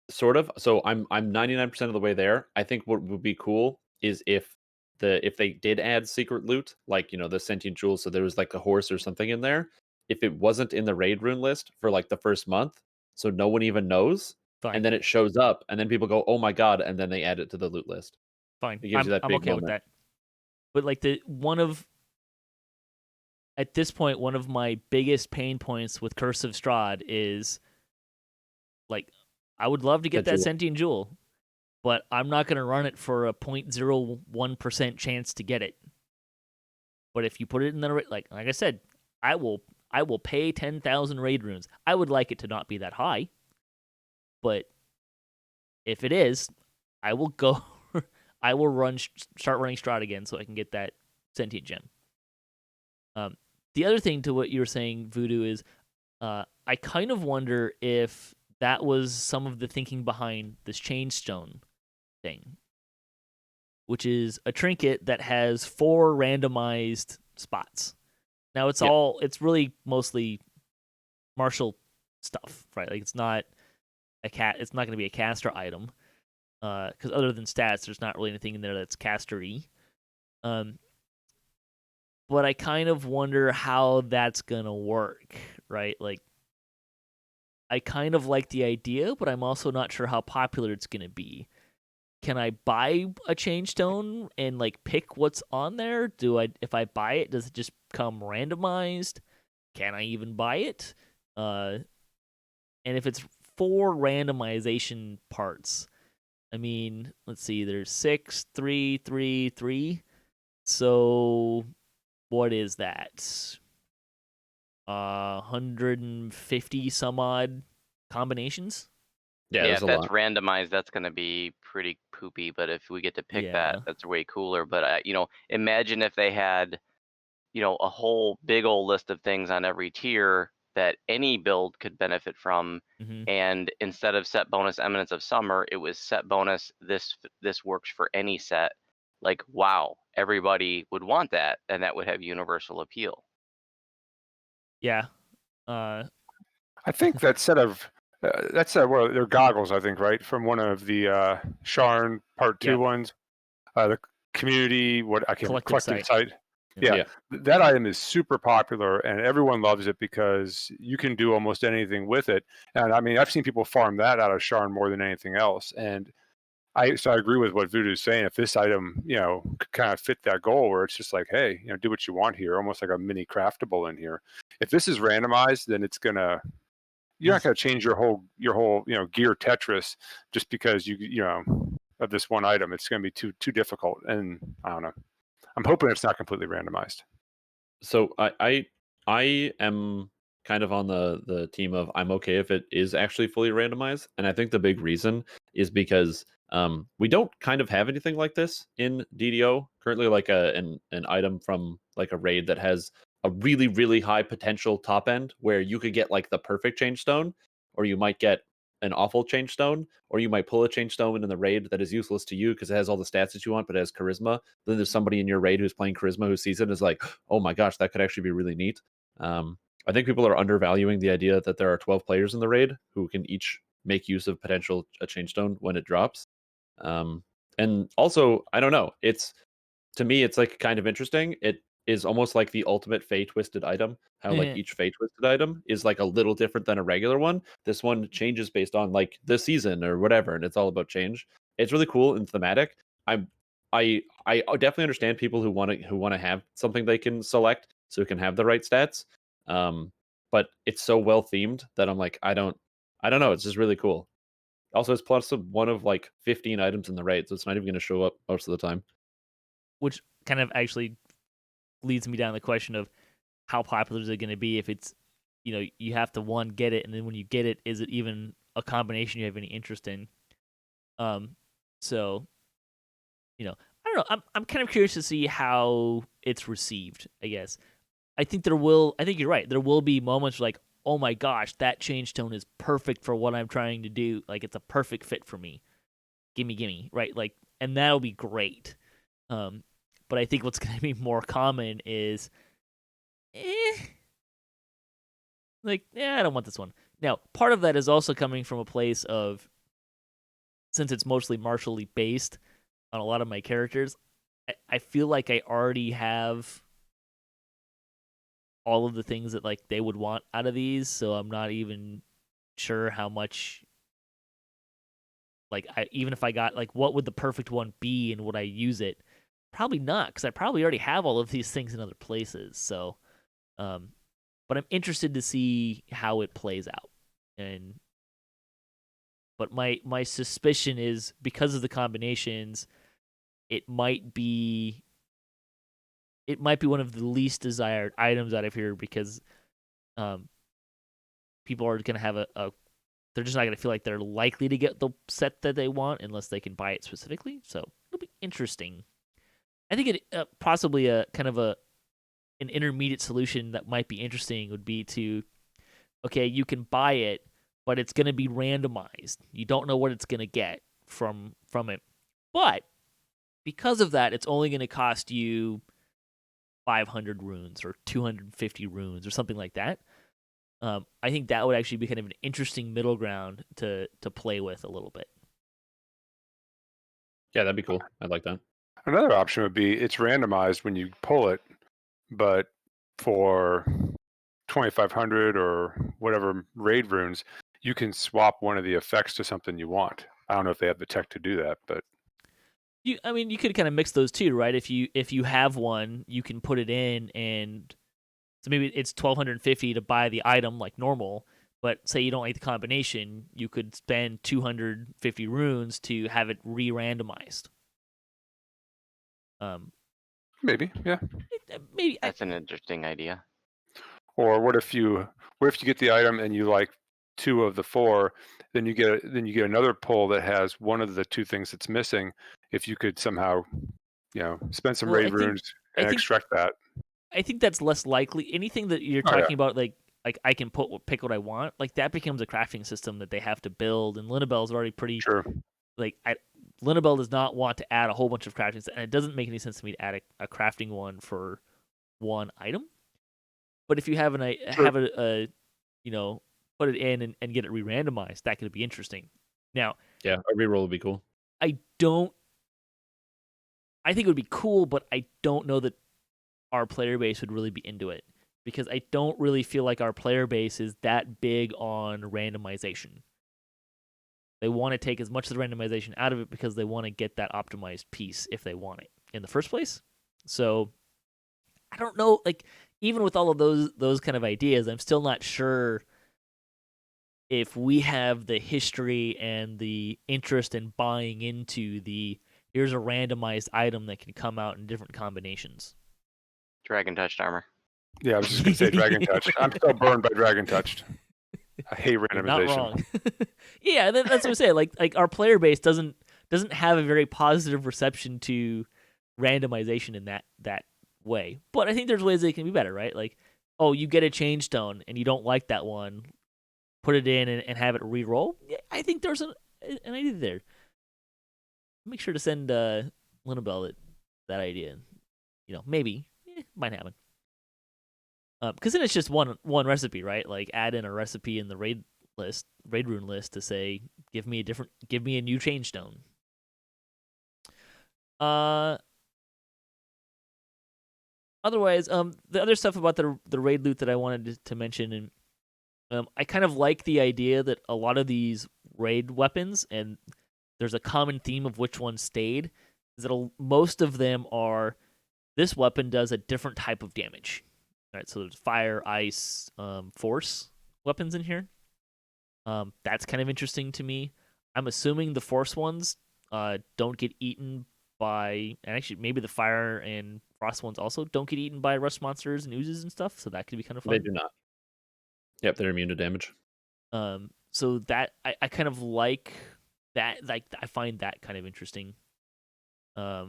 Sort of. So I'm 99% of the way there. I think what would be cool is if they did add secret loot, like the sentient jewels, so there was like a horse or something in there. If it wasn't in the raid rune list for like the first month, so no one even knows, Fine, and then it shows up, and then people go, "Oh my god!" and then they add it to the loot list. fine. It gives you that I'm big okay with moment. that. But like at this point, one of my biggest pain points with Curse of Strahd is like I would love to get That that jewel. sentient jewel, but I'm not going to run it for a 0.01% chance to get it. But if you put it in the like I said, I will pay 10,000 raid runes. I would like it to not be that high, but if it is, I will go. I will start running Strahd again so I can get that sentient gem. The other thing to what you were saying, Voodoo, is I kind of wonder if that was some of the thinking behind this Change Stone thing, which is a trinket that has 4 randomized spots. Now it's really mostly martial stuff, right? Like it's not it's not going to be a caster item, because other than stats, there's not really anything in there that's castery. But I kind of wonder how that's gonna work, right? Like, I kind of like the idea, but I'm also not sure how popular it's gonna be. Can I buy a change stone and like pick what's on there? If I buy it, does it just come randomized? Can I even buy it? And if it's 4 randomization parts, I mean, let's see, there's 6, 3, 3, 3. So what is that? 150 some odd combinations? Yeah, Yeah, there's if a that's lot. randomized, that's going to be pretty poopy. But if we get to pick that, Yeah. that's way cooler. But imagine if they had, a whole big old list of things on every tier that any build could benefit from. Mm-hmm. And instead of set bonus Eminence of Summer, it was set bonus this works for any set. Like, wow, everybody would want that, and that would have universal appeal. Yeah. I think that set of well, they're goggles, I think, right, from one of the Sharn Part 2 Yep. ones. The community, collective Sight. site. Yeah, that item is super popular, and everyone loves it because you can do almost anything with it. And I mean, I've seen people farm that out of Sharn more than anything else. And so I agree with what Voodoo's saying. If this item, could kind of fit that goal, where it's just like, hey, do what you want here, almost like a mini craftable in here. If this is randomized, then you're not going to change your whole gear Tetris just because of this one item. It's going to be too difficult, and I don't know. I'm hoping it's not completely randomized. So I am kind of on the team of I'm okay if it is actually fully randomized, and I think the big reason is because we don't kind of have anything like this in DDO currently, like an item from like a raid that has a really really high potential top end where you could get like the perfect change stone, or you might get an awful change stone, or you might pull a change stone in the raid that is useless to you because it has all the stats that you want, but it has charisma. Then there's somebody in your raid who's playing charisma who sees it and is like, oh my gosh, that could actually be really neat. I think people are undervaluing the idea that there are 12 players in the raid who can each make use of potential a change stone when it drops. And also, I don't know. To me, it's like kind of interesting. It is almost like the ultimate Fey twisted item. How like each Fey twisted item is like a little different than a regular one. This one changes based on like the season or whatever, and it's all about change. It's really cool and thematic. I definitely understand people who want to have something they can select so it can have the right stats. But it's so well themed that I'm like, I don't know. It's just really cool. Also, it's plus one of like 15 items in the raid, so it's not even going to show up most of the time. Which kind of actually leads me down the question of how popular is it going to be if it's, you have to get it, and then when you get it, is it even a combination you have any interest in? So, I don't know. I'm kind of curious to see how it's received, I guess. I think you're right. There will be moments like, oh my gosh, that change tone is perfect for what I'm trying to do. Like, it's a perfect fit for me. Gimme, right? Like, and that'll be great. But I think what's going to be more common is, I don't want this one. Now, part of that is also coming from a place of since it's mostly martially based on a lot of my characters, I feel like I already have all of the things that like they would want out of these, so I'm not even sure how much. Like, even if I got like, what would the perfect one be, and would I use it? Probably not, because I probably already have all of these things in other places. So, but I'm interested to see how it plays out. But my suspicion is because of the combinations, it might be one of the least desired items out of here because people are gonna have they're just not gonna feel like they're likely to get the set that they want unless they can buy it specifically. So it'll be interesting. I think it possibly a kind of an intermediate solution that might be interesting would be to, okay, you can buy it, but it's going to be randomized. You don't know what it's going to get from it. But because of that, it's only going to cost you 500 runes or 250 runes or something like that. I think that would actually be kind of an interesting middle ground to play with a little bit. Yeah, that'd be cool. I'd like that. Another option would be it's randomized when you pull it, but for 2,500 or whatever raid runes, you can swap one of the effects to something you want. I don't know if they have the tech to do that, but you could kind of mix those two, right? If you have one, you can put it in, and so maybe it's 1,250 to buy the item like normal. But say you don't like the combination, you could spend 250 runes to have it re-randomized. maybe, yeah. Maybe That's an interesting idea. Or what if you get the item and you like 2 of the 4, then you get another pull that has one of the 2 things that's missing. If you could somehow, spend some raid runes and extract that. I think that's less likely. Anything that you're talking about, like I can pick what I want, like that becomes a crafting system that they have to build, and Linabelle is already pretty. Sure. Like Linabelle does not want to add a whole bunch of crafting, and it doesn't make any sense to me to add a crafting one for one item. But if you have a put it in and get it re-randomized, that could be interesting. Now, yeah, a reroll would be cool. I think it would be cool, but I don't know that our player base would really be into it, because I don't really feel like our player base is that big on randomization. They want to take as much of the randomization out of it because they want to get that optimized piece if they want it in the first place. So I don't know, like, even with all of those kind of ideas, I'm still not sure if we have the history and the interest in buying into here's a randomized item that can come out in different combinations. Dragon touched armor. Yeah, I was just gonna say Dragon Touch. I'm still burned by Dragon Touched. I hate randomization. You're not wrong. Yeah, that's what I'm saying. Like our player base doesn't have a very positive reception to randomization in that way. But I think there's ways they can be better, right? Like, oh, you get a change stone and you don't like that one, put it in and have it re-roll. Yeah, I think there's an idea there. Make sure to send Linabelle that idea. Maybe might happen. Because then it's just one recipe, right? Like, add in a recipe in the raid rune list to say, give me a new change stone. Otherwise, the other stuff about the raid loot that I wanted to mention, and I kind of like the idea that a lot of these raid weapons, and there's a common theme of which one stayed, is that most of them are, this weapon does a different type of damage. All right, so there's fire, ice, force weapons in here. That's kind of interesting to me. I'm assuming the force ones don't get eaten by, and actually maybe the fire and frost ones also don't get eaten by rust monsters and oozes and stuff, so that could be kind of fun. They do not. Yep, they're immune to damage. So that I kind of like that. Like, I find that kind of interesting. I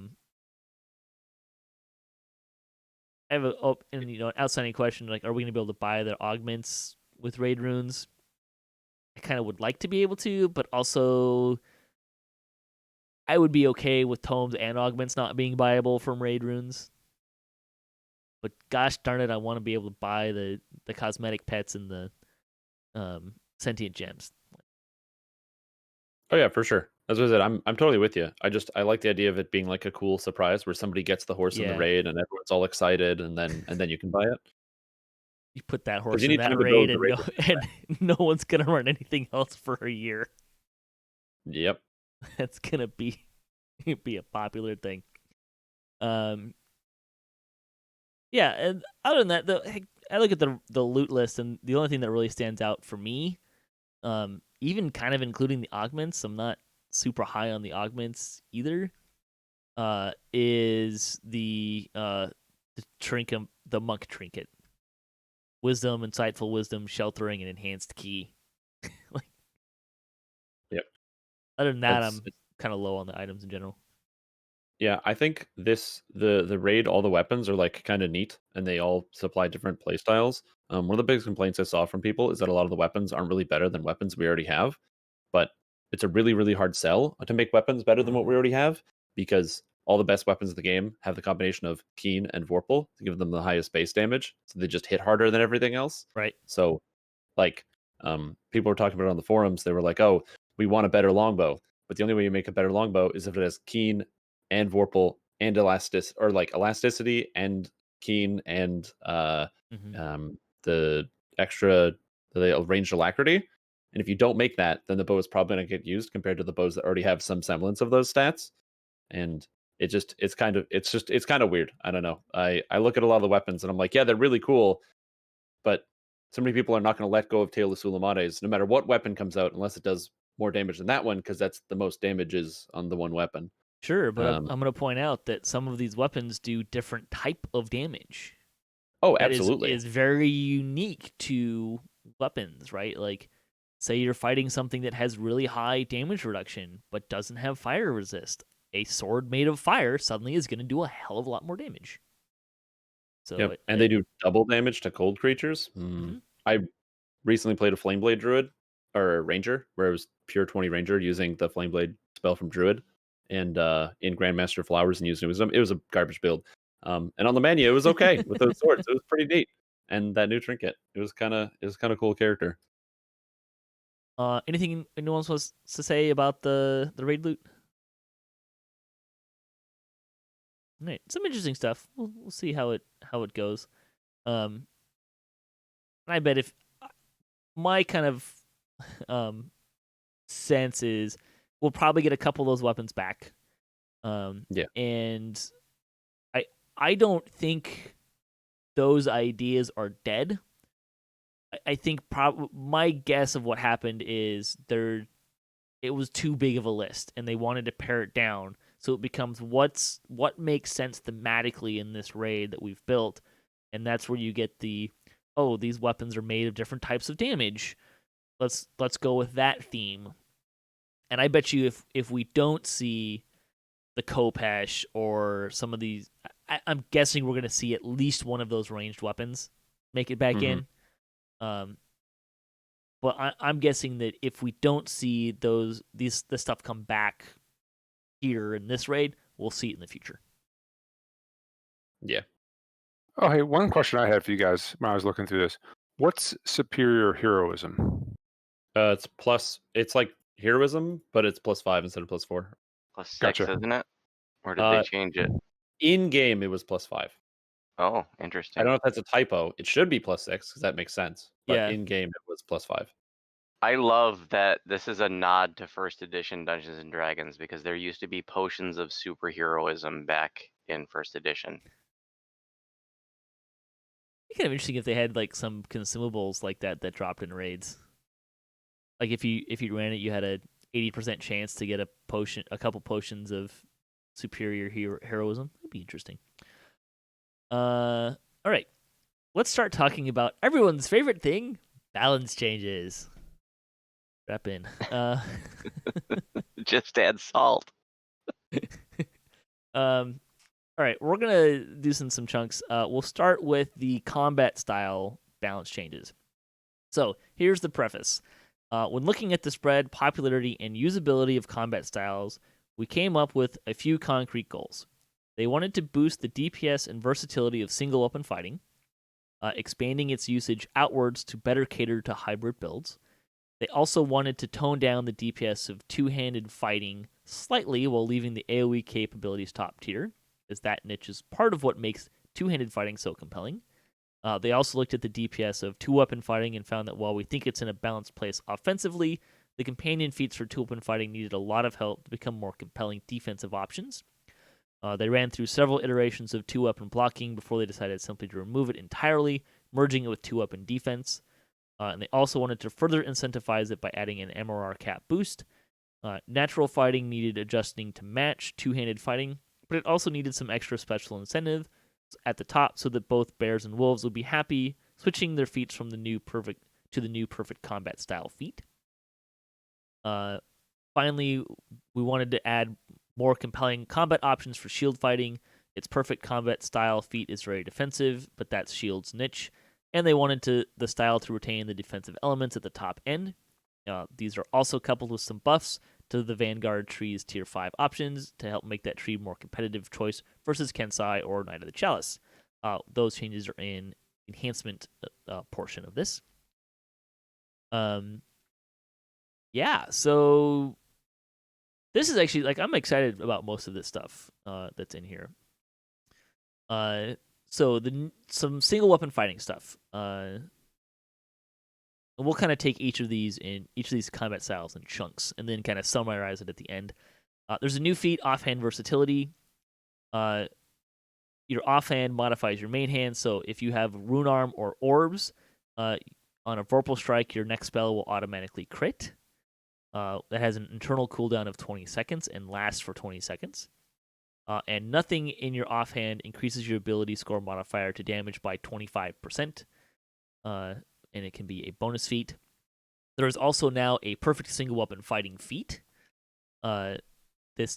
have an outstanding question, like, are we going to be able to buy the augments with raid runes? I kind of would like to be able to, but also I would be okay with tomes and augments not being buyable from raid runes. But gosh darn it, I want to be able to buy the cosmetic pets and the sentient gems. Oh yeah, for sure. As I said, I'm totally with you. I like the idea of it being like a cool surprise where somebody gets the horse in the Yeah. raid and everyone's all excited, and then you can buy it. You put that 'Cause horse you in need that time to build raid, the and raid. and no one's gonna run anything else for a year. Yep. That's gonna be a popular thing. Yeah, and other than that, I look at the loot list, and the only thing that really stands out for me, even kind of including the augments, I'm not super high on the augments either. Is the trinket, the monk trinket, wisdom, insightful wisdom, sheltering, and enhanced key. Like, Yep. other than that, It's I'm kind of low on the items in general. Yeah, I think the raid, all the weapons are like kind of neat, and they all supply different play styles. One of the biggest complaints I saw from people is that a lot of the weapons aren't really better than weapons we already have, but it's a really really hard sell to make weapons better than what we already have, because all the best weapons in the game have the combination of Keen and Vorpal to give them the highest base damage, so they just hit harder than everything else. Right. So like, people were talking about it on the forums. They were like, "Oh, we want a better longbow," but the only way you make a better longbow is if it has Keen and Vorpal and elasticity and Keen and Mm-hmm. the extra the ranged alacrity. And if you don't make that, then the bow is probably going to get used compared to the bows that already have some semblance of those stats. And it's kind of weird. I don't know. I look at a lot of the weapons and I'm like, yeah, they're really cool, but so many people are not going to let go of Tail of Sulamates, no matter what weapon comes out, unless it does more damage than that one, because that's the most damages on the one weapon. Sure, but I'm Um, going to point out that some of these weapons do different type of damage. oh, That absolutely. is very unique to weapons, right? Like, say you're fighting something that has really high damage reduction but doesn't have fire resist. A sword made of fire suddenly is going to do a hell of a lot more damage. So Yep, and they do double damage to cold creatures. Mhm. I recently played a Flameblade Druid or Ranger, where it was pure 20 Ranger using the Flameblade spell from Druid, and in Grandmaster Flowers and using Wisdom. It was a garbage build. And on Lamannia, it was okay with those swords. It was pretty neat. And that new trinket, it was kind of cool character. Anything anyone else wants to say about the raid loot? Right, some interesting stuff. We'll see how it goes. I bet if my kind of sense is we'll probably get a couple of those weapons back. Yeah. And I don't think those ideas are dead. I think my guess of what happened is it was too big of a list, and they wanted to pare it down, so it becomes what makes sense thematically in this raid that we've built, and that's where you get these weapons are made of different types of damage. Let's go with that theme. And I bet you if we don't see the Khopesh or some of these, I'm guessing we're going to see at least one of those ranged weapons make it back in. But I'm guessing that if we don't see this stuff come back here in this raid, we'll see it in the future. Yeah. Oh, hey, one question I had for you guys when I was looking through this. What's superior heroism? It's like heroism, but it's +5 instead of +4. +6, Gotcha. isn't it? Or did they change it? In game, it was +5. Oh, I interesting. don't know if that's a typo. It should be +6 because that makes sense. But Yeah. in game, it was +5. I love that this is a nod to first edition Dungeons and Dragons, because there used to be potions of superheroism back in first edition. It'd be kind of interesting if they had like some consumables like that dropped in raids. Like if you ran it, you had a 80% chance to get a couple potions of superior heroism. That'd be interesting. All right, let's start talking about everyone's favorite thing: balance changes. Wrap in. Just add salt. All right, we're gonna do some chunks. We'll start with the combat style balance changes. So here's the preface. When looking at the spread, popularity, and usability of combat styles, we came up with a few concrete goals. They wanted to boost the DPS and versatility of single weapon fighting, expanding its usage outwards to better cater to hybrid builds, They also wanted to tone down the DPS of two-handed fighting slightly while leaving the AoE capabilities top tier, as that niche is part of what makes two-handed fighting so compelling. They also looked at the DPS of two-weapon fighting and found that while we think it's in a balanced place offensively, the companion feats for two-weapon fighting needed a lot of help to become more compelling defensive options. They ran through several iterations of two-weapon blocking before they decided simply to remove it entirely, merging it with two-weapon defense. And they also wanted to further incentivize it by adding an MRR cap boost. Natural fighting needed adjusting to match two-handed fighting, but it also needed some extra special incentive at the top so that both bears and wolves would be happy switching their feats from the new perfect to the new perfect combat style feat. Finally, we wanted to add more compelling combat options for shield fighting. Its perfect combat style feat is very defensive, but that's shield's niche, and they wanted the style to retain the defensive elements at the top end. These are also coupled with some buffs to the Vanguard tree's tier 5 options to help make that tree more competitive choice versus Kensai or Knight of the Chalice. Those changes are in enhancement portion of this. Yeah, so this is actually, like, I'm excited about most of this stuff that's in here. So some single weapon fighting stuff. And we'll kind of take each of these combat styles in chunks and then kind of summarize it at the end. There's a new feat, offhand versatility. Your offhand modifies your main hand, so if you have rune arm or orbs, on a Vorpal Strike, your next spell will automatically crit. That has an internal cooldown of 20 seconds and lasts for 20 seconds. And nothing in your offhand increases your ability score modifier to damage by 25%. And it can be a bonus feat. There is also now a perfect single weapon fighting feat.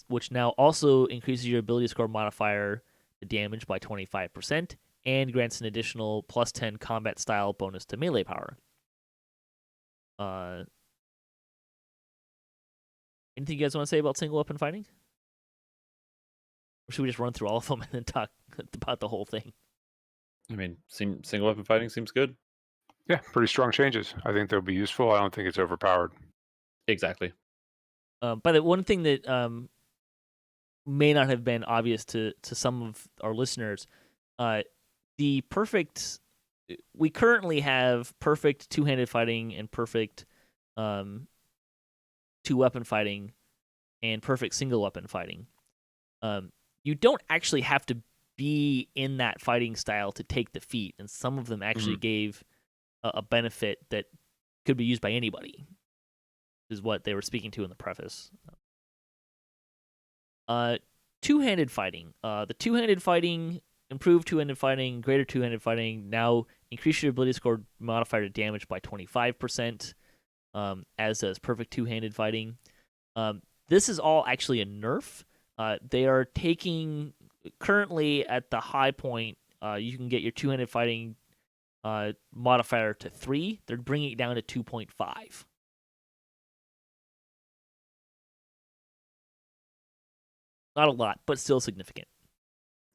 Which now also increases your ability score modifier to damage by 25% and grants an additional plus 10 combat style bonus to melee power. Anything you guys want to say about single weapon fighting? Or should we just run through all of them and then talk about the whole thing? I mean, single weapon fighting seems good. Yeah, pretty strong changes. I think they'll be useful. I don't think it's overpowered. Exactly. But the one thing that may not have been obvious to some of our listeners, we currently have perfect two-handed fighting and perfect two-weapon fighting and perfect single-weapon fighting. You don't actually have to be in that fighting style to take the feat, and some of them actually gave a benefit that could be used by anybody, is what they were speaking to in the preface. Two-handed fighting. The two-handed fighting, improved two-handed fighting, greater two-handed fighting, now increase your ability score modifier to damage by 25%, as does perfect two-handed fighting. This is all actually a nerf. They are taking, currently at the high point, you can get your two-handed fighting modifier to 3. They're bringing it down to 2.5. Not a lot, but still significant.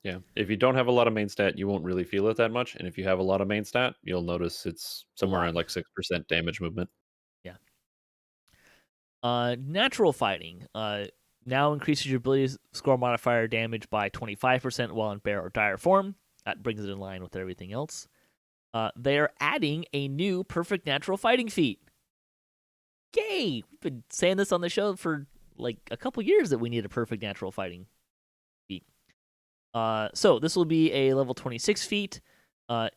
Yeah. If you don't have a lot of main stat, you won't really feel it that much. And if you have a lot of main stat, you'll notice it's somewhere around like 6% damage movement. Yeah. Natural fighting. Now increases your ability score modifier damage by 25% while in bear or dire form. That brings it in line with everything else. They are adding a new perfect natural fighting feat. Yay! We've been saying this on the show for like a couple years that we need a perfect natural fighting feat. So this will be a level 26 feat.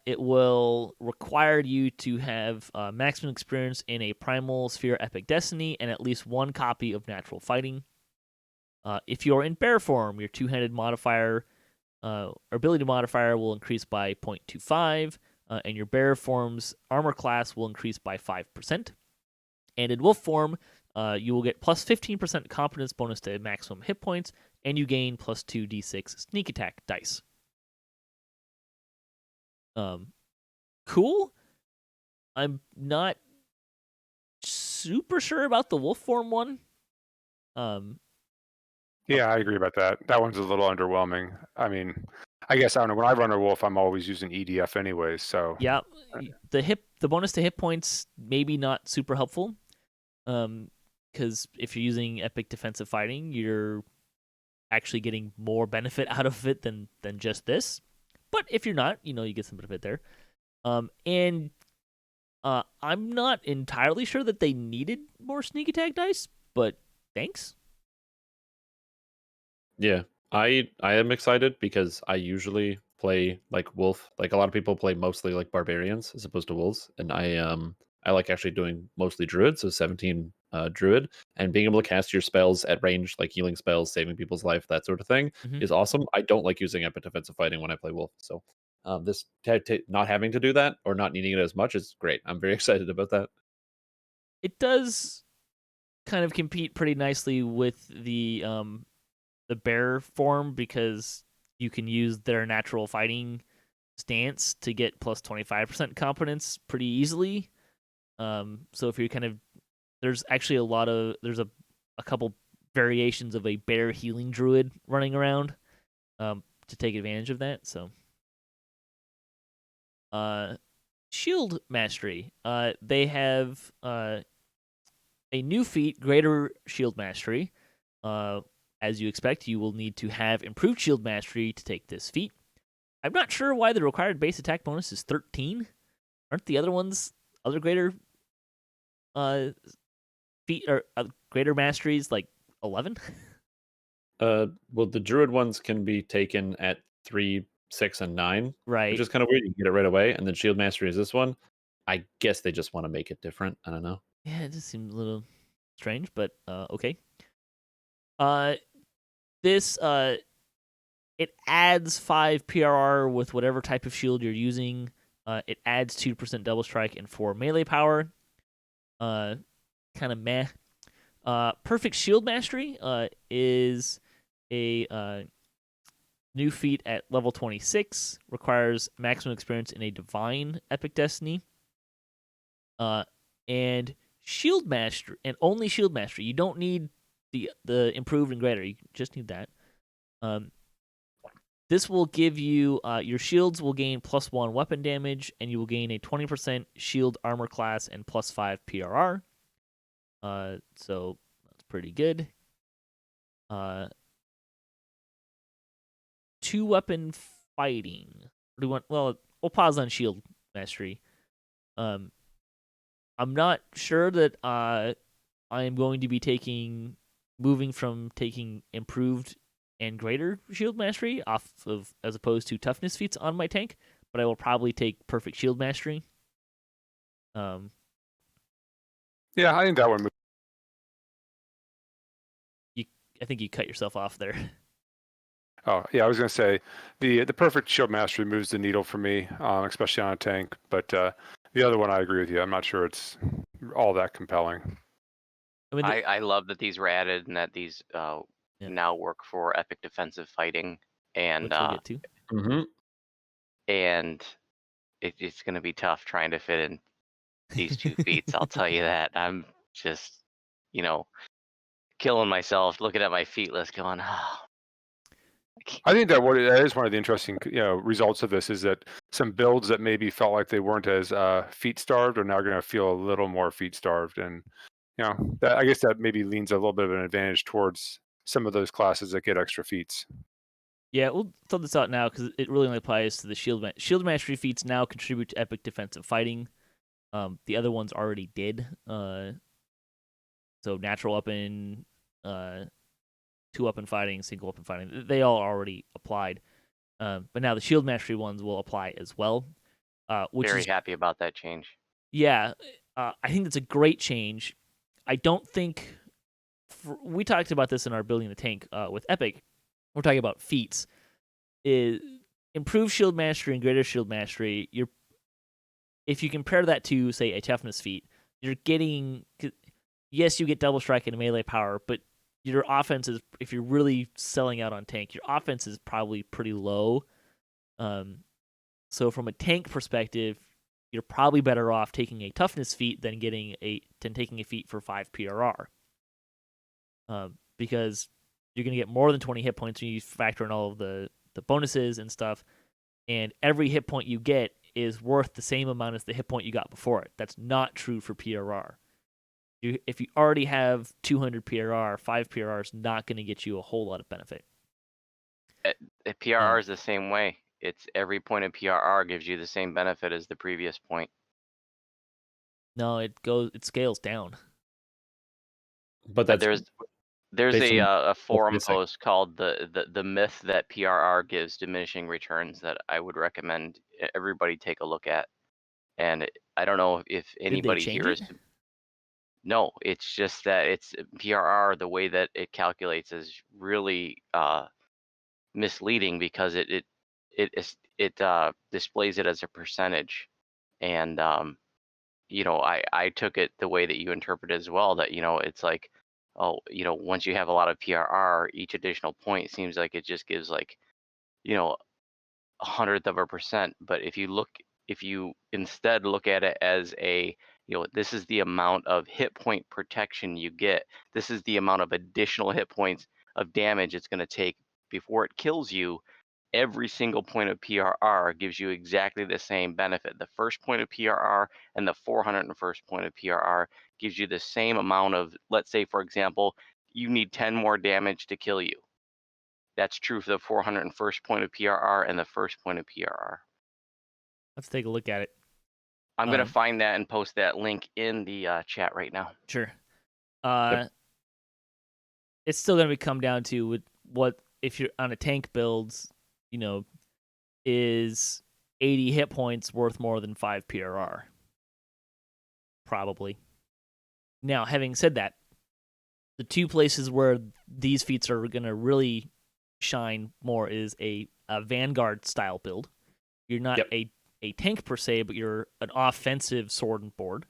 It will require you to have maximum experience in a Primal Sphere Epic Destiny and at least one copy of Natural Fighting. If you're in bear form, your two-handed modifier or ability modifier will increase by 0.25. And your bear form's armor class will increase by 5%. And in wolf form, you will get plus 15% competence bonus to maximum hit points, and you gain plus 2d6 sneak attack dice. Cool. I'm not super sure about the wolf form one. Yeah, I agree about that. That one's a little underwhelming. I mean, I guess I don't know. When I run a wolf, I'm always using EDF anyways. So yeah, the bonus to hit points maybe not super helpful. Because if you're using epic defensive fighting, you're actually getting more benefit out of it than just this. But if you're not, you get some benefit there. And I'm not entirely sure that they needed more sneak attack dice, but thanks. Yeah, I am excited because I usually play like wolf. Like a lot of people play mostly like barbarians as opposed to wolves, and I like actually doing mostly druid, so 17 druid, and being able to cast your spells at range, like healing spells, saving people's life, that sort of thing, Mhm. is awesome. I don't like using epic defensive fighting when I play wolf, so this not having to do that or not needing it as much is great. I'm very excited about that. It does kind of compete pretty nicely with the bear form because you can use their natural fighting stance to get plus 25% competence pretty easily. So if you're there's actually there's a couple variations of a bear healing druid running around to take advantage of that. So, shield mastery. They have a new feat, greater shield mastery. As you expect, you will need to have improved shield mastery to take this feat. I'm not sure why the required base attack bonus is 13. Aren't the other greater feat or greater masteries like 11? Well, the druid ones can be taken at 3, 6, and 9, which Right. is kind of weird. You can get it right away, and then shield mastery is this one. I guess they just want to make it different. I don't know. Yeah, it just seems a little strange, but okay. Uh, this it adds 5 PRR with whatever type of shield you're using. It adds 2% double strike and 4 melee power. Kind of meh. Perfect shield mastery is a new feat at level 26. Requires maximum experience in a divine epic destiny. And shield mastery, and only shield mastery. You don't need the improved and greater. You just need that. This will give you your shields will gain +1 weapon damage, and you will gain a 20% shield armor class and +5 PRR. So that's pretty good. 2-weapon fighting. Well, we'll pause on shield mastery. I'm not sure that I am going to be moving from taking improved and greater shield mastery off of as opposed to toughness feats on my tank, but I will probably take perfect shield mastery. Yeah, I think that one. I think you cut yourself off there. Oh yeah, I was gonna say the perfect shield mastery moves the needle for me, especially on a tank. But the other one, I agree with you. I'm not sure it's all that compelling. I mean, I love that these were added and that these Yeah. now work for epic defensive fighting, and which we'll get to. Mm-hmm. and it's going to be tough trying to fit in these 2 feats. I'll tell you that. I'm just, killing myself looking at my feat list, going, oh. I think that that is one of the interesting results of this is that some builds that maybe felt like they weren't as feat starved are now going to feel a little more feat starved, and I guess that maybe leans a little bit of an advantage towards some of those classes that get extra feats. Yeah, we'll throw this out now because it really only applies to the shield mastery feats. Now contribute to epic defensive fighting. The other ones already did. So natural weapon, 2-weapon fighting, single weapon fighting, they all already applied. But now the shield mastery ones will apply as well. Which Very is happy about that change. Yeah, I think that's a great change. I don't think we talked about this in our building the tank with Epic. We're talking about feats. Is improved shield mastery and greater shield mastery. If you compare that to say a toughness feat, you're getting yes, you get double strike and melee power, but your offense is, if you're really selling out on tank, your offense is probably pretty low. So from a tank perspective, you're probably better off taking a toughness feat than taking a feat for 5 PRR. Because you're going to get more than 20 hit points when you factor in all of the bonuses and stuff, and every hit point you get is worth the same amount as the hit point you got before it. That's not true for PRR. If you already have 200 PRR, 5 PRR is not going to get you a whole lot of benefit. PRR is the same way. It's every point of PRR gives you the same benefit as the previous point. No, it scales down. But that's There's based on a forum Misc. post called the myth that PRR gives diminishing returns that I would recommend everybody take a look at. And I don't know if Did they anybody change here it? is. No, it's just that it's PRR. The way that it calculates is really misleading because it displays it as a percentage, and I took it the way that you interpret it as well. That it's like, oh, once you have a lot of PRR, each additional point seems like it just gives like, a hundredth of a percent. But if you instead look at it as this is the amount of hit point protection you get. This is the amount of additional hit points of damage it's going to take before it kills you. Every single point of PRR gives you exactly the same benefit. The first point of PRR and the 401st point of PRR gives you the same amount of, let's say, for example, you need 10 more damage to kill you. That's true for the 401st point of PRR and the first point of PRR. Let's take a look at it. I'm going to find that and post that link in the chat right now. Sure. Yep. It's still going to come down to what if you're on a tank builds, is 80 hit points worth more than 5 PRR? Probably. Now, having said that, the two places where these feats are going to really shine more is a Vanguard style build. You're not a tank per se, but you're an offensive sword and board.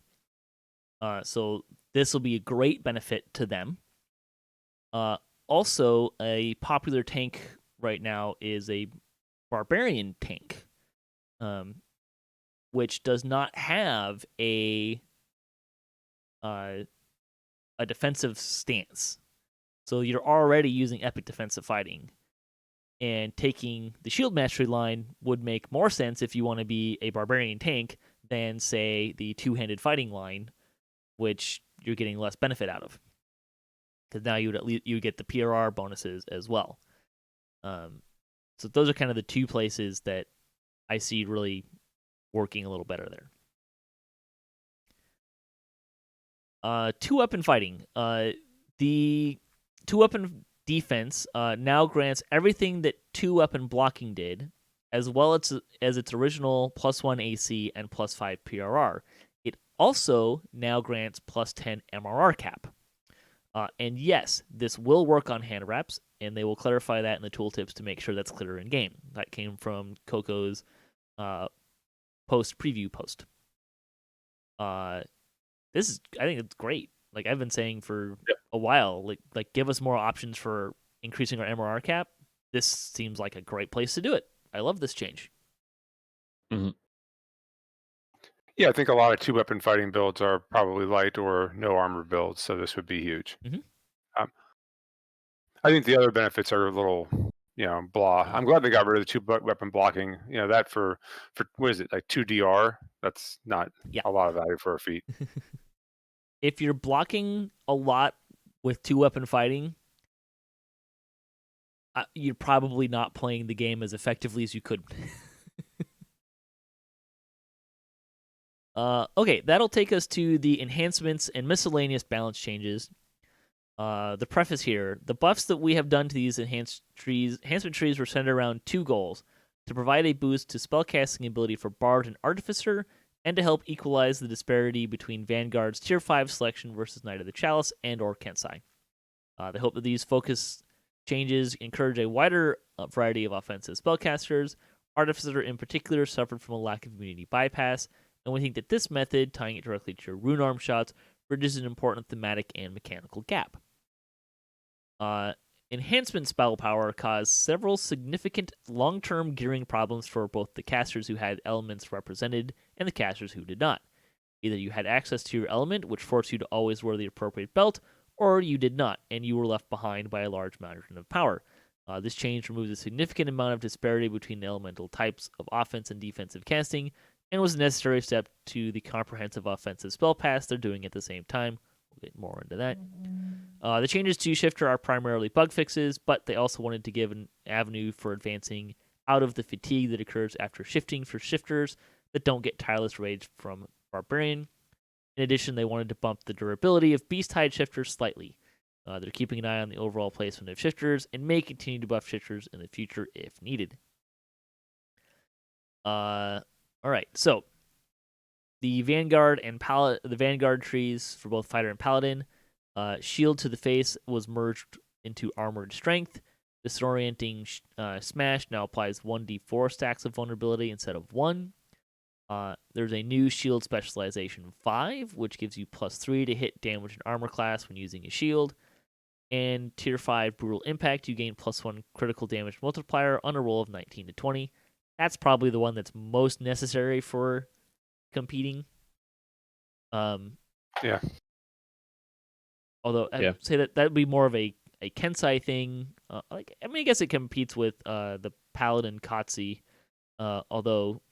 So this will be a great benefit to them. Also, a popular tank right now is a barbarian tank, which does not have a defensive stance. So you're already using epic defensive fighting, and taking the shield mastery line would make more sense if you want to be a barbarian tank than, say, the two-handed fighting line, which you're getting less benefit out of. Because now you get the PRR bonuses as well. So those are kind of the two places that I see really working a little better there. Two-weapon fighting. The two-weapon defense now grants everything that two-weapon blocking did, as well as its original +1 AC and +5 PRR. It also now grants +10 MRR cap. And yes, this will work on hand wraps, and they will clarify that in the tooltips to make sure that's clear in game. That came from Coco's preview post. I think it's great. Like I've been saying for a while, like give us more options for increasing our MRR cap. This seems like a great place to do it. I love this change. Mm-hmm. Yeah, I think a lot of two-weapon fighting builds are probably light or no armor builds, so this would be huge. Mm-hmm. I think the other benefits are a little, blah. I'm glad they got rid of the two-weapon blocking. That for what is it, like 2 DR? That's not a lot of value for a feat. If you're blocking a lot with two-weapon fighting, you're probably not playing the game as effectively as you could. Okay, that'll take us to the enhancements and miscellaneous balance changes. The preface here: the buffs that we have done to these enhancement trees were centered around two goals: to provide a boost to spellcasting ability for Bard and Artificer, and to help equalize the disparity between Vanguard's Tier 5 selection versus Knight of the Chalice and or Kensai. They hope that these focus changes encourage a wider variety of offensive spellcasters. Artificer in particular suffered from a lack of immunity bypass, and we think that this method, tying it directly to your rune arm shots, bridges an important thematic and mechanical gap. Enhancement spell power caused several significant long-term gearing problems for both the casters who had elements represented and the casters who did not. Either you had access to your element, which forced you to always wear the appropriate belt, or you did not, and you were left behind by a large margin of power. This change removes a significant amount of disparity between the elemental types of offense and defensive casting, and was a necessary step to the comprehensive offensive spell pass they're doing at the same time. We'll get more into that. The changes to Shifter are primarily bug fixes, but they also wanted to give an avenue for advancing out of the fatigue that occurs after shifting for shifters that don't get tireless rage from Barbarian. In addition, they wanted to bump the durability of Beast-Hide shifters slightly. They're keeping an eye on the overall placement of shifters and may continue to buff shifters in the future if needed. All right, so the Vanguard and the Vanguard trees for both Fighter and Paladin. Shield to the face was merged into Armored Strength. Disorienting Smash now applies 1d4 stacks of vulnerability instead of 1. There's a new Shield Specialization 5, which gives you +3 to hit damage and armor class when using a shield. And Tier 5 Brutal Impact, you gain +1 critical damage multiplier on a roll of 19 to 20. That's probably the one that's most necessary for competing. Yeah. Although I'd say that would be more of a Kensai thing. I guess it competes with the Paladin Kotzi, although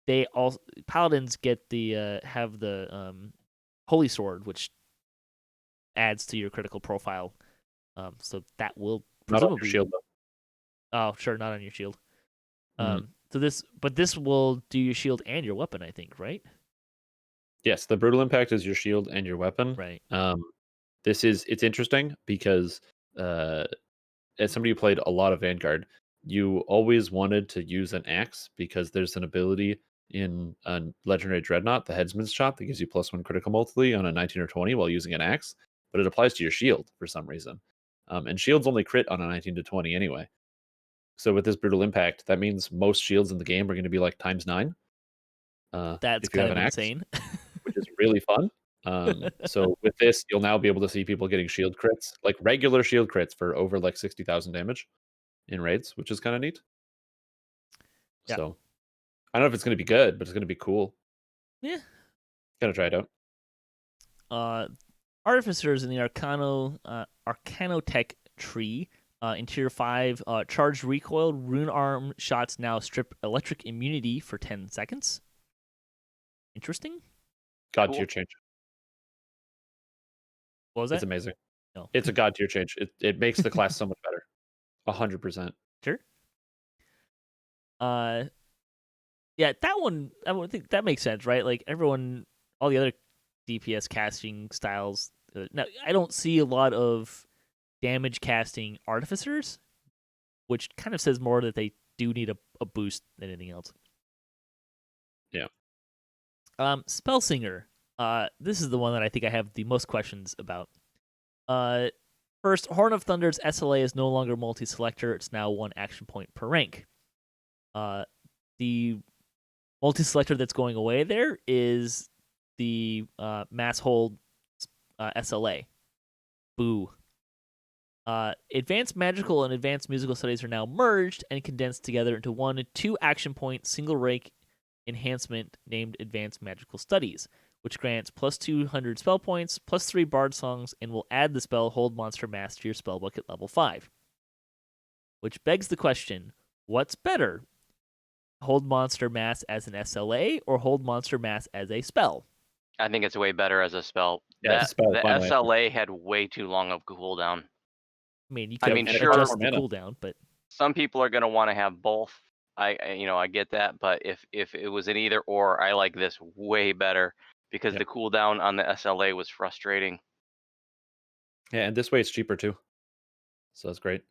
they all Paladins get the have the Holy Sword, which adds to your critical profile. So that will presumably not on your shield, though. Oh, sure, not on your shield. So this will do your shield and your weapon, I think, right? Yes, the Brutal Impact is your shield and your weapon. Right. It's interesting because as somebody who played a lot of Vanguard, you always wanted to use an axe because there's an ability in a Legendary Dreadnought, the Headsman's Shot, that gives you +1 critical multi on a 19 or 20 while using an axe, but it applies to your shield for some reason. And shields only crit on a 19 to 20 anyway. So with this Brutal Impact, that means most shields in the game are going to be like ×9. That's if you kind have of an axe, insane. which is really fun. So with this, you'll now be able to see people getting shield crits, like regular shield crits for over like 60,000 damage in raids, which is kind of neat. Yeah. So I don't know if it's going to be good, but it's going to be cool. Yeah. Gotta try it out. Artificers in the Arcanotech tree in Tier 5, charged recoil rune arm shots now strip electric immunity for 10 seconds. Interesting. God Cool. tier change. What was that? It's amazing. No. It's a god tier change. It makes the class so much better. 100%. Sure. Yeah, that one, I would think that makes sense, right? Like all the other DPS casting styles. Now, I don't see a lot of damage casting artificers, which kind of says more that they do need a boost than anything else. Yeah. Spellsinger. This is the one that I think I have the most questions about. First, Horn of Thunder's SLA is no longer multi-selector. It's now 1 action point per rank. The multi-selector that's going away there is the mass hold SLA. Boo. Advanced Magical and Advanced Musical Studies are now merged and condensed together into 1 2 action point single rank enhancement named Advanced Magical Studies, which grants +200 spell points, +3 bard songs, and will add the spell Hold Monster Mass to your spellbook at level 5. Which begs the question, what's better? Hold Monster Mass as an SLA or Hold Monster Mass as a spell? I think it's way better as a spell. Yeah, it's a spell, the finally. SLA had way too long of cooldown. I mean, you I can mean, sure. adjust the Mana. cooldown, but Some people are going to want to have both. I get that, but if it was an either or, I like this way better because Yep. the cooldown on the SLA was frustrating. Yeah, and this way it's cheaper too. So that's great.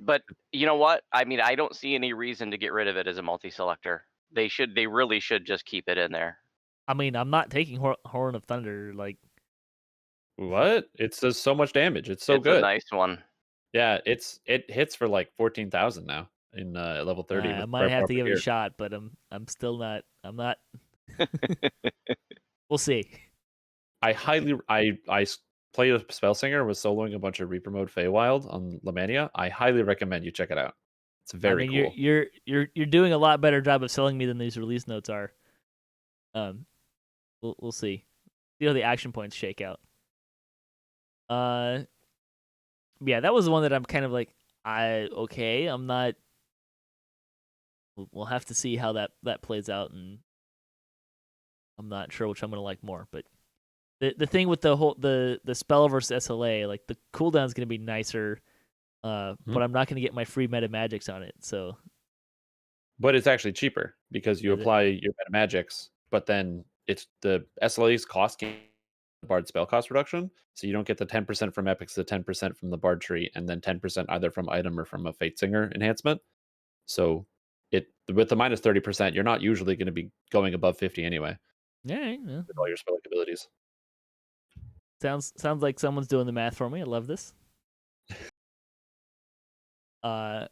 But you know what? I mean, I don't see any reason to get rid of it as a multi-selector. They really should just keep it in there. I mean, I'm not taking Horn of Thunder. Like, What? It does so much damage. It's so It's good. a nice one. Yeah, it hits for like 14,000 now in level 30. I with might have to give it a gear. shot, but I'm still not. I'm not. We'll see. I played a Spellsinger, was soloing a bunch of Reaper mode Feywild on Lamannia. I highly recommend you check it out. It's very cool. You're doing a lot better job of selling me than these release notes are. We'll see. See how the action points shake out. Yeah, that was the one that I'm kind of like, I'm not. We'll have to see how that plays out, and I'm not sure which I'm gonna like more. But The thing with the whole the spell versus SLA, like the cooldown's gonna be nicer, but I'm not gonna get my free meta magics on it. So But it's actually cheaper because you is it? apply your meta magics, but then it's the SLA's cost gain Bard spell cost reduction. So you don't get the 10% from epics, the 10% from the Bard tree, and then 10% either from item or from a Fate Singer enhancement. So it with the minus 30%, you're not usually going to be going above 50 anyway Yeah, with all your spell abilities. sounds like someone's doing the math for me. I love this. Let's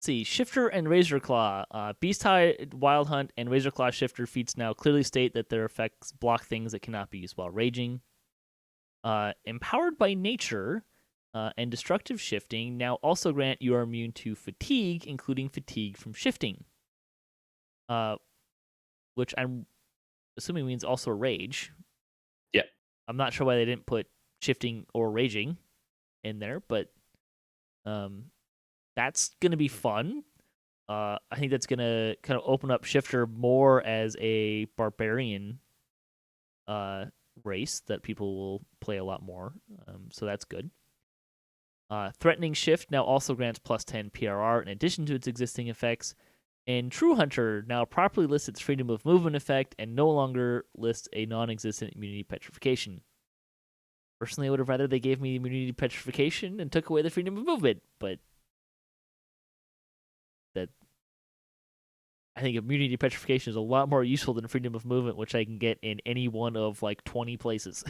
see, Shifter and Razor Claw. Beast Hide, Wild Hunt, and Razor Claw Shifter feats now clearly state that their effects block things that cannot be used while raging. Empowered by Nature and Destructive Shifting now also grant you are immune to Fatigue, including Fatigue from Shifting. Which I'm assuming means also Rage. Yeah. I'm not sure why they didn't put Shifting or Raging in there, but that's going to be fun. I think that's going to kind of open up Shifter more as a barbarian race that people will play a lot more. So that's good. Threatening Shift now also grants plus 10 PRR in addition to its existing effects. And True Hunter now properly lists its freedom of movement effect and no longer lists a non-existent immunity petrification. Personally, I would have rather they gave me immunity petrification and took away the freedom of movement, but that I think immunity petrification is a lot more useful than freedom of movement, which I can get in any one of like 20 places.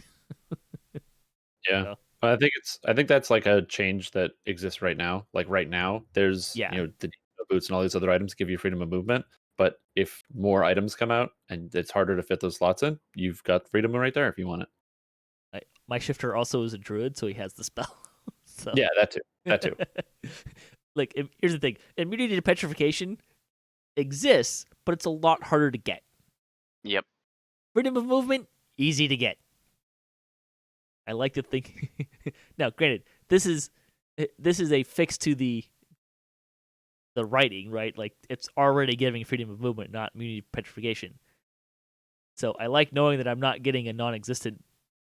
Yeah. So. I think that's like a change that exists right now. Like right now, there's the boots and all these other items give you freedom of movement. But if more items come out and it's harder to fit those slots in, you've got freedom right there if you want it. My Shifter also is a druid, so he has the spell. So. Yeah, that too. Like, here's the thing: immunity to petrification exists, but it's a lot harder to get. Yep. Freedom of movement, easy to get. I like to think. Now, granted, this is a fix to the writing, right? Like, it's already giving freedom of movement, not immunity to petrification. So I like knowing that I'm not getting a non-existent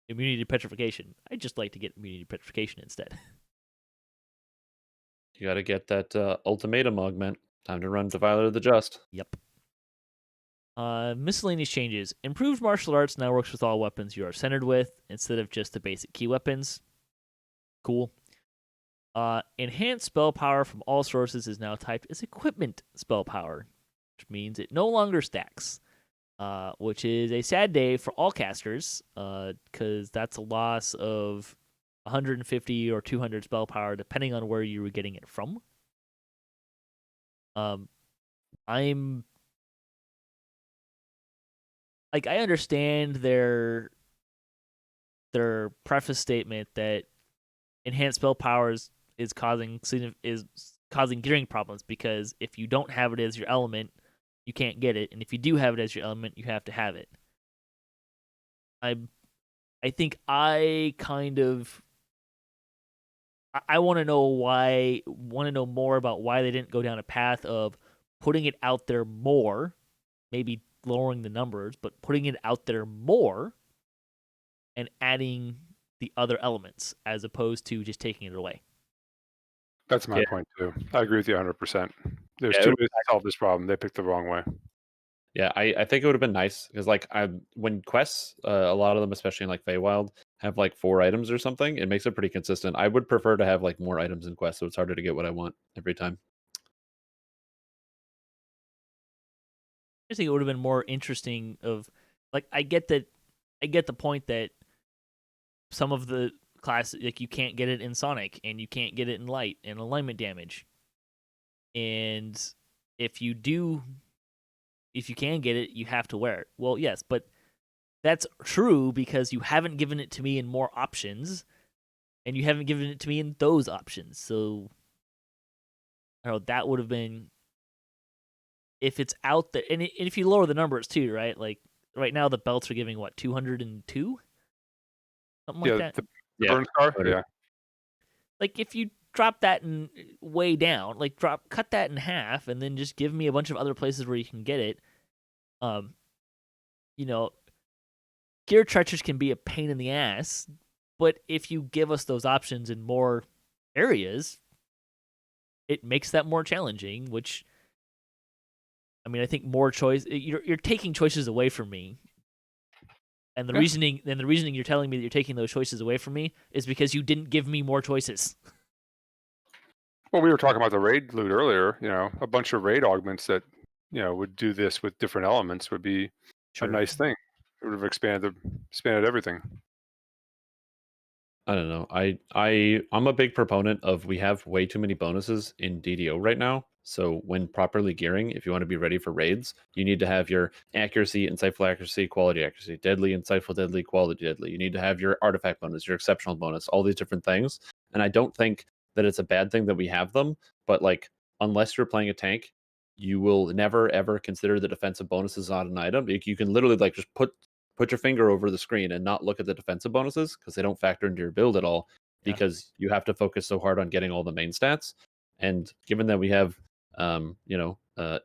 immunity to petrification. I just like to get immunity to petrification instead. You got to get that ultimatum augment. Time to run Defiler of the Just. Yep. Miscellaneous changes. Improved martial arts now works with all weapons you are centered with instead of just the basic key weapons. Cool. Enhanced spell power from all sources is now typed as equipment spell power, which means it no longer stacks. Which is a sad day for all casters, because that's a loss of 150 or 200 spell power, depending on where you were getting it from. I'm like, I understand their preface statement that enhanced spell powers is causing gearing problems, because if you don't have it as your element, you can't get it, and if you do have it as your element, you have to have it. I think I kind of I want to know more about why they didn't go down a path of putting it out there more, maybe lowering the numbers, but putting it out there more and adding the other elements as opposed to just taking it away. That's my point too. I agree with you 100%. There's two ways to solve this problem. They picked the wrong way. Yeah, I think it would have been nice because like when quests, a lot of them, especially in like Feywild, have like 4 items or something. It makes it pretty consistent. I would prefer to have like more items in quests, so it's harder to get what I want every time. I think it would have been more interesting of, like, I get the point that some of the class, like, you can't get it in Sonic and you can't get it in Light and alignment damage. And if you can get it, you have to wear it. Well, yes, but that's true because you haven't given it to me in more options, and you haven't given it to me in those options. So, I don't know, that would have been, if it's out there, and if you lower the numbers too, right? Like, right now the belts are giving, what, 202? Something like that? The burn scar? Yeah. Like, if you drop that way down, like cut that in half, and then just give me a bunch of other places where you can get it. gear treacherous can be a pain in the ass, but if you give us those options in more areas, it makes that more challenging, which, I mean, I think more choice, you're taking choices away from me. And the reasoning you're telling me that you're taking those choices away from me is because you didn't give me more choices. Well, we were talking about the raid loot earlier. A bunch of raid augments that would do this with different elements would be a nice thing. It would have expanded everything. I don't know. I'm a big proponent of, we have way too many bonuses in DDO right now. So when properly gearing, if you want to be ready for raids, you need to have your accuracy, insightful accuracy, quality accuracy, deadly, insightful, deadly, quality, deadly. You need to have your artifact bonus, your exceptional bonus, all these different things. And I don't think that it's a bad thing that we have them, but like, unless you're playing a tank, you will never ever consider the defensive bonuses on an item. You can literally like just put your finger over the screen and not look at the defensive bonuses because they don't factor into your build at all, because you have to focus so hard on getting all the main stats. And given that we have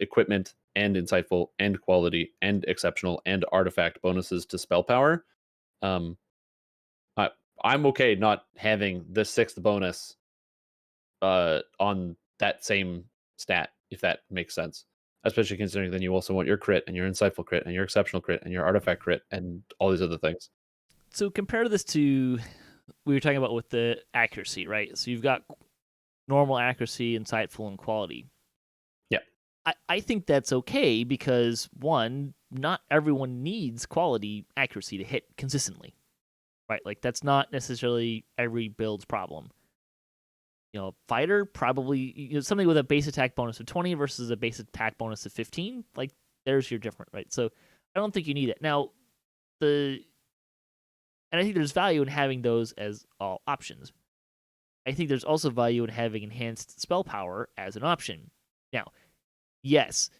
equipment and insightful and quality and exceptional and artifact bonuses to spell power, I'm okay not having the 6th bonus on that same stat, if that makes sense. Especially considering then you also want your crit and your insightful crit and your exceptional crit and your artifact crit and all these other things. So compare this to, we were talking about with the accuracy, right? So you've got normal accuracy, insightful, and quality. Yeah. I think that's okay because, one, not everyone needs quality accuracy to hit consistently, right? Like, that's not necessarily every build's problem. Fighter, probably something with a base attack bonus of 20 versus a base attack bonus of 15. Like, there's your difference, right? So I don't think you need it. Now, and I think there's value in having those as all options. I think there's also value in having enhanced spell power as an option. Now, yes,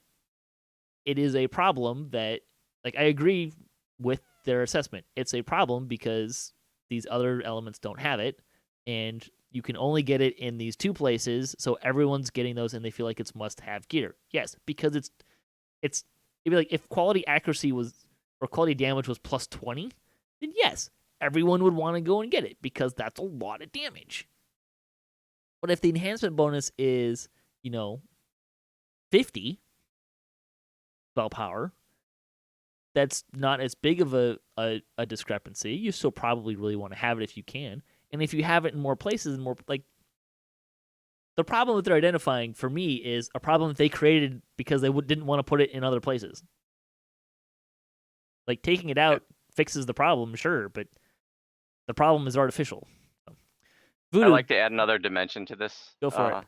it is a problem that, like, I agree with their assessment. It's a problem because these other elements don't have it, and you can only get it in these 2 places, so everyone's getting those and they feel like it's must-have gear. Yes, because it'd be like if quality accuracy or quality damage was plus 20, then yes, everyone would want to go and get it because that's a lot of damage. But if the enhancement bonus is, 50 spell power, that's not as big of a discrepancy. You still probably really want to have it if you can. And if you have it in more places, and more, like, the problem that they're identifying for me is a problem that they created because they didn't want to put it in other places. Like, taking it out fixes the problem, sure, but the problem is artificial. I'd like to add another dimension to this Go for it.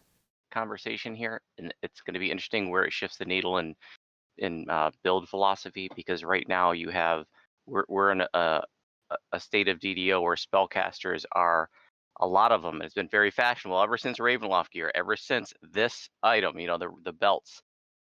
conversation here, and it's going to be interesting where it shifts the needle in build philosophy, because right now we're in a state of DDO where spellcasters are, a lot of them, and it's been very fashionable ever since Ravenloft gear, ever since this item, the belts,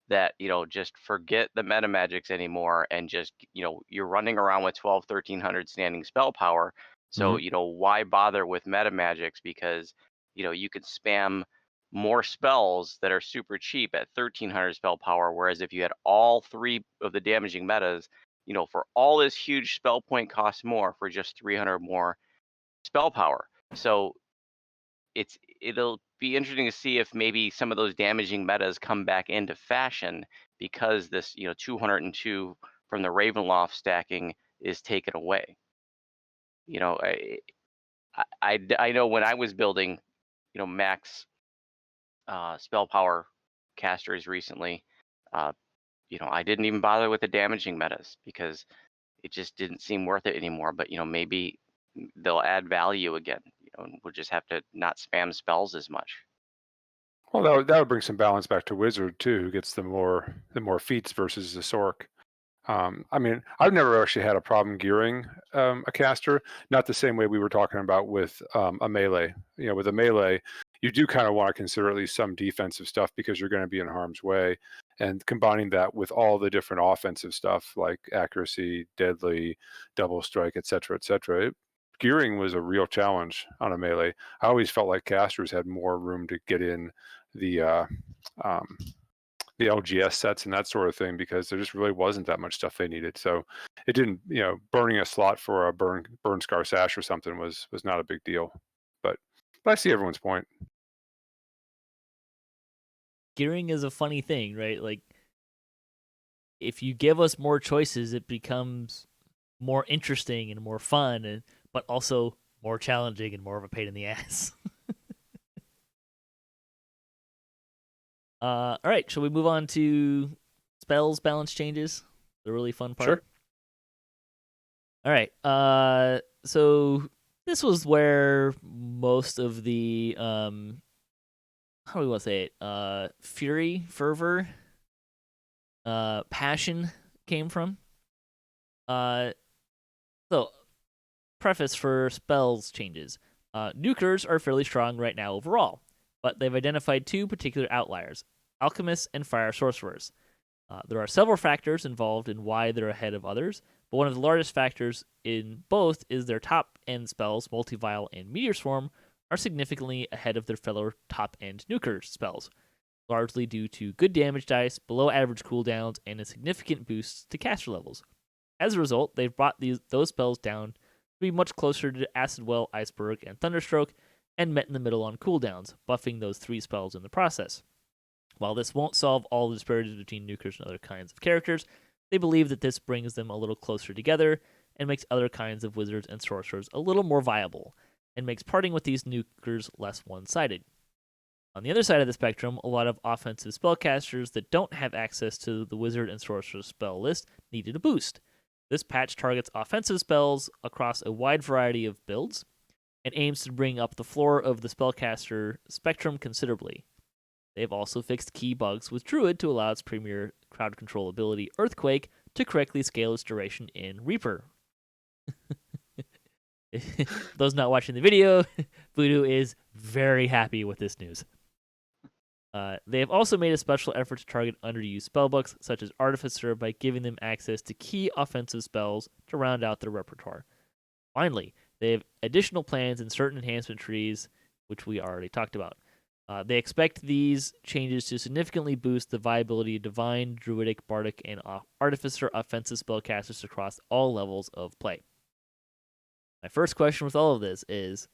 that just forget the meta magics anymore, and just you're running around with 1300 standing spell power. So why bother with meta magics, because you could spam more spells that are super cheap at 1300 spell power, whereas if you had all 3 of the damaging metas, for all this huge spell point costs more for just 300 more spell power. So it'll be interesting to see if maybe some of those damaging metas come back into fashion, because this 202 from the Ravenloft stacking is taken away. I know when I was building max spell power casters recently, I didn't even bother with the damaging metas because it just didn't seem worth it anymore. But maybe they'll add value again. And we'll just have to not spam spells as much. Well, that would bring some balance back to Wizard too, who gets the more feats versus the Sork. I mean, I've never actually had a problem gearing a caster, not the same way we were talking about with a melee. With a melee, you do kind of want to consider at least some defensive stuff because you're going to be in harm's way. And combining that with all the different offensive stuff like accuracy, deadly, double strike, et cetera, gearing was a real challenge on a melee. I always felt like casters had more room to get in the the LGS sets and that sort of thing, because there just really wasn't that much stuff they needed. So it didn't, burning a slot for a burn scar sash or something was not a big deal. But I see everyone's point. Gearing is a funny thing, right? Like, if you give us more choices, it becomes more interesting and more fun, but also more challenging and more of a pain in the ass. All right, shall we move on to spells balance changes? The really fun part. Sure. All right. So this was where most of the how do we want to say it? Fury, fervor, passion came from. So preface for spells changes. Nukers are fairly strong right now overall, but they've identified two particular outliers: alchemists and fire sorcerers. There are several factors involved in why they're ahead of others, but one of the largest factors in both is their top-end spells, Multivile and Meteor Swarm, are significantly ahead of their fellow top-end nuker spells, largely due to good damage dice, below-average cooldowns, and a significant boost to caster levels. As a result, they've brought those spells down to be much closer to Acid Well, Iceberg, and Thunderstroke, and met in the middle on cooldowns, buffing those three spells in the process. While this won't solve all the disparities between nukers and other kinds of characters, they believe that this brings them a little closer together and makes other kinds of wizards and sorcerers a little more viable, and makes parting with these nukers less one-sided. On the other side of the spectrum, a lot of offensive spellcasters that don't have access to the wizard and sorcerer spell list needed a boost. This patch targets offensive spells across a wide variety of builds, and aims to bring up the floor of the spellcaster spectrum considerably. They've also fixed key bugs with Druid to allow its premier crowd control ability, Earthquake, to correctly scale its duration in Reaper. Those not watching the video, Voodoo is very happy with this news. They have also made a special effort to target underused spellbooks, such as Artificer, by giving them access to key offensive spells to round out their repertoire. Finally, they have additional plans in certain enhancement trees, which we already talked about. They expect these changes to significantly boost the viability of Divine, Druidic, Bardic, and Artificer offensive spellcasters across all levels of play. My first question with all of this is,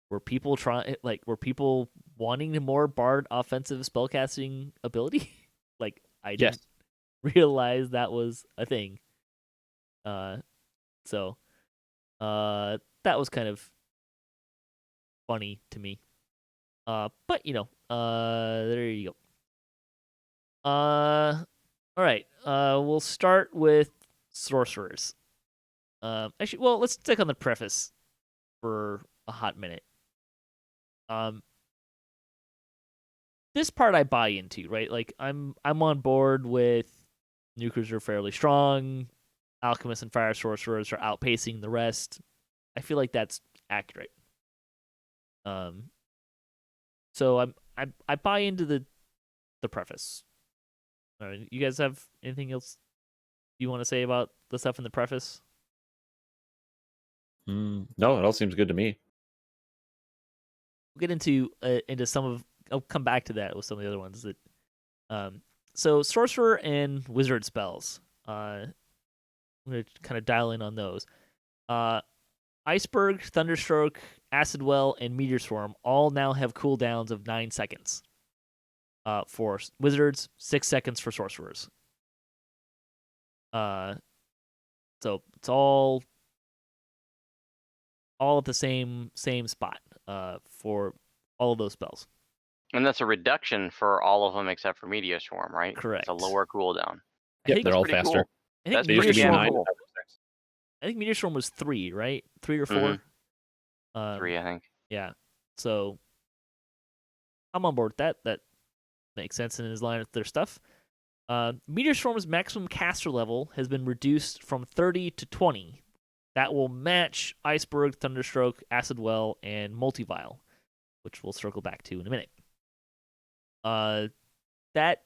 were people wanting more Bard offensive spellcasting ability? I didn't realize that was a thing. So that was kind of funny to me. But there you go. All right. We'll start with sorcerers. Let's stick on the preface for a hot minute. This part I buy into, right? Like, I'm on board with nukers are fairly strong. Alchemists and fire sorcerers are outpacing the rest. I feel like that's accurate. So I buy into the preface. All right, you guys have anything else you want to say about the stuff in the preface? No, it all seems good to me. We'll get into some of. I'll come back to that with some of the other ones that. So sorcerer and wizard spells. I'm gonna kind of dial in on those. Iceberg, Thunderstroke, Acid Well, and Meteor Swarm all now have cooldowns of 9 seconds. For wizards, 6 seconds for sorcerers. So it's all at the same spot for all of those spells. And that's a reduction for all of them except for Meteor Swarm, right? Correct. It's a lower cooldown. Yep, they're all pretty faster. Cool. I think That's They used to Meteor be pretty Swarm. 9. cool. I think Meteor Swarm was 3, right? 3 or 4. Mm-hmm. 3, I think. Yeah. So I'm on board with that. That makes sense and is line with their stuff. Meteor Swarm's maximum caster level has been reduced from 30 to 20. That will match Iceberg, Thunderstroke, Acid Well, and Multivile, which we'll circle back to in a minute. That,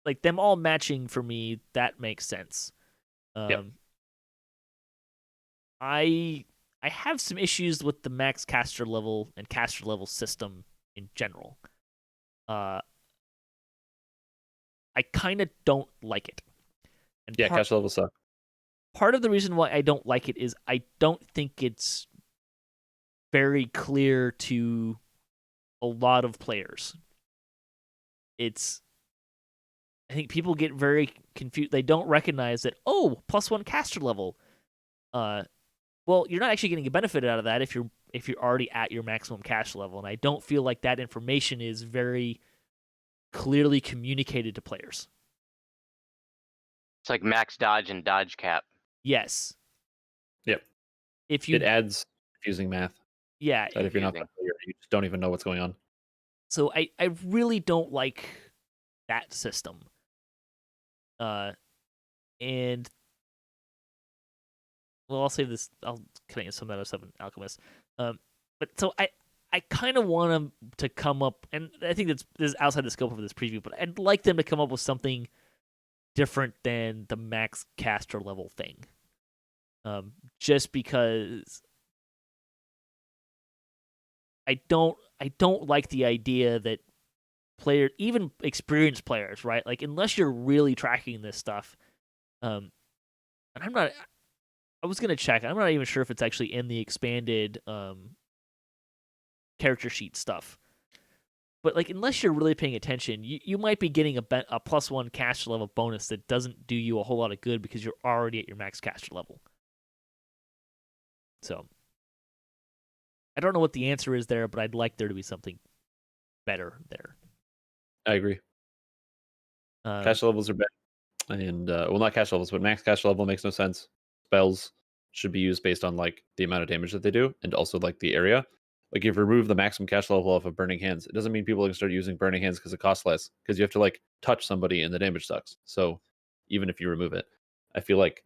like, them all matching for me, that makes sense. Yep. I have some issues with the max caster level and caster level system in general. I kind of don't like it. And Yeah, caster levels suck. part of the reason why I don't like it is I don't think it's very clear to a lot of players. I think people get very confused. They don't recognize that, +1 caster level. Well, you're not actually getting a benefit out of that if you're already at your maximum caster level, and I don't feel like that information is very clearly communicated to players. It's like max dodge and dodge cap. Yes. Yep. If you It adds confusing math yeah, that if you're not Confusing. familiar, you just don't even know what's going on. so I really don't like that system. And well, I'll save this. I'll connect some of that other stuff in Alchemist. But so I kind of want them to come up, and I think this is outside the scope of this preview, but I'd like them to come up with something different than the max caster level thing. Just because I don't like the idea that even experienced players, right? Like unless you're really tracking this stuff, and I'm not. I was gonna check. I'm not even sure if it's actually in the expanded character sheet stuff. But like, unless you're really paying attention, you might be getting a +1 caster level bonus that doesn't do you a whole lot of good because you're already at your max caster level. So I don't know what the answer is there, but I'd like there to be something better there. I agree. Caster levels are bad. And well, not caster levels, but max caster level makes no sense. Spells should be used based on like the amount of damage that they do, and also like the area. Like if you remove the maximum caster level off of Burning Hands, it doesn't mean people can start using Burning Hands because it costs less. Because you have to like touch somebody and the damage sucks. So even if you remove it, I feel like